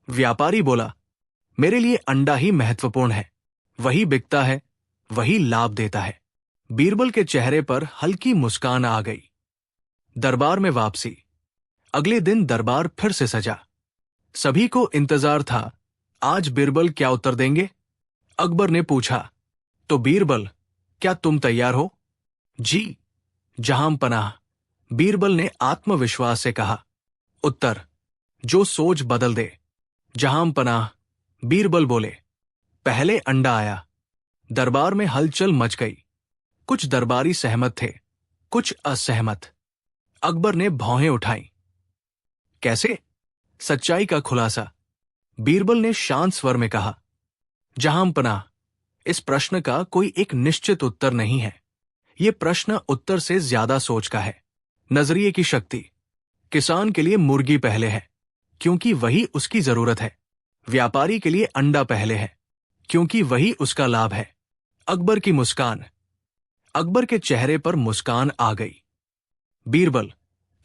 व्यापारी बोला, मेरे लिए अंडा ही महत्वपूर्ण है। वही बिकता है, वही लाभ देता है। बीरबल के चेहरे पर हल्की मुस्कान आ गई। दरबार में वापसी। अगले दिन दरबार फिर से सजा। सभी को इंतजार था, आज बीरबल क्या उत्तर देंगे? अकबर ने पूछा, तो बीरबल, क्या तुम तैयार हो? जी जहांपनाह, बीरबल ने आत्मविश्वास से कहा। उत्तर, जो सोच बदल दे। जहांपनाह, बीरबल बोले। पहले अंडा आया। दरबार में हलचल मच गई। कुछ दरबारी सहमत थे, कुछ असहमत। अकबर ने भौहें उठाई। कैसे? सच्चाई का खुलासा। बीरबल ने शांत स्वर में कहा, जहांपनाह, इस प्रश्न का कोई एक निश्चित उत्तर नहीं है। यह प्रश्न उत्तर से ज्यादा सोच का है। नजरिए की शक्ति। किसान के लिए मुर्गी पहले है, क्योंकि वही उसकी जरूरत है। व्यापारी के लिए अंडा पहले है, क्योंकि वही उसका लाभ है। अकबर की मुस्कान। अकबर के चेहरे पर मुस्कान आ गई। बीरबल,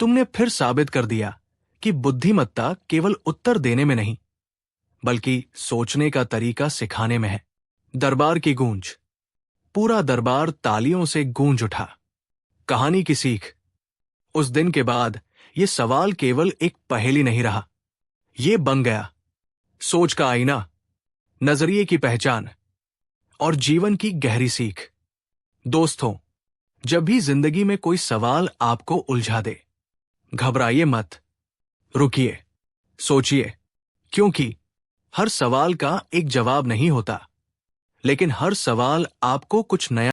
तुमने फिर साबित कर दिया कि बुद्धिमत्ता केवल उत्तर देने में नहीं, बल्कि सोचने का तरीका सिखाने में है। दरबार की गूंज। पूरा दरबार तालियों से गूंज उठा। कहानी की सीख। उस दिन के बाद यह सवाल केवल एक पहेली नहीं रहा, यह बन गया सोच का आईना, नजरिए की पहचान और जीवन की गहरी सीख। दोस्तों, जब भी जिंदगी में कोई सवाल आपको उलझा दे, घबराइए मत, रुकिए, सोचिए, क्योंकि हर सवाल का एक जवाब नहीं होता, लेकिन हर सवाल आपको कुछ नया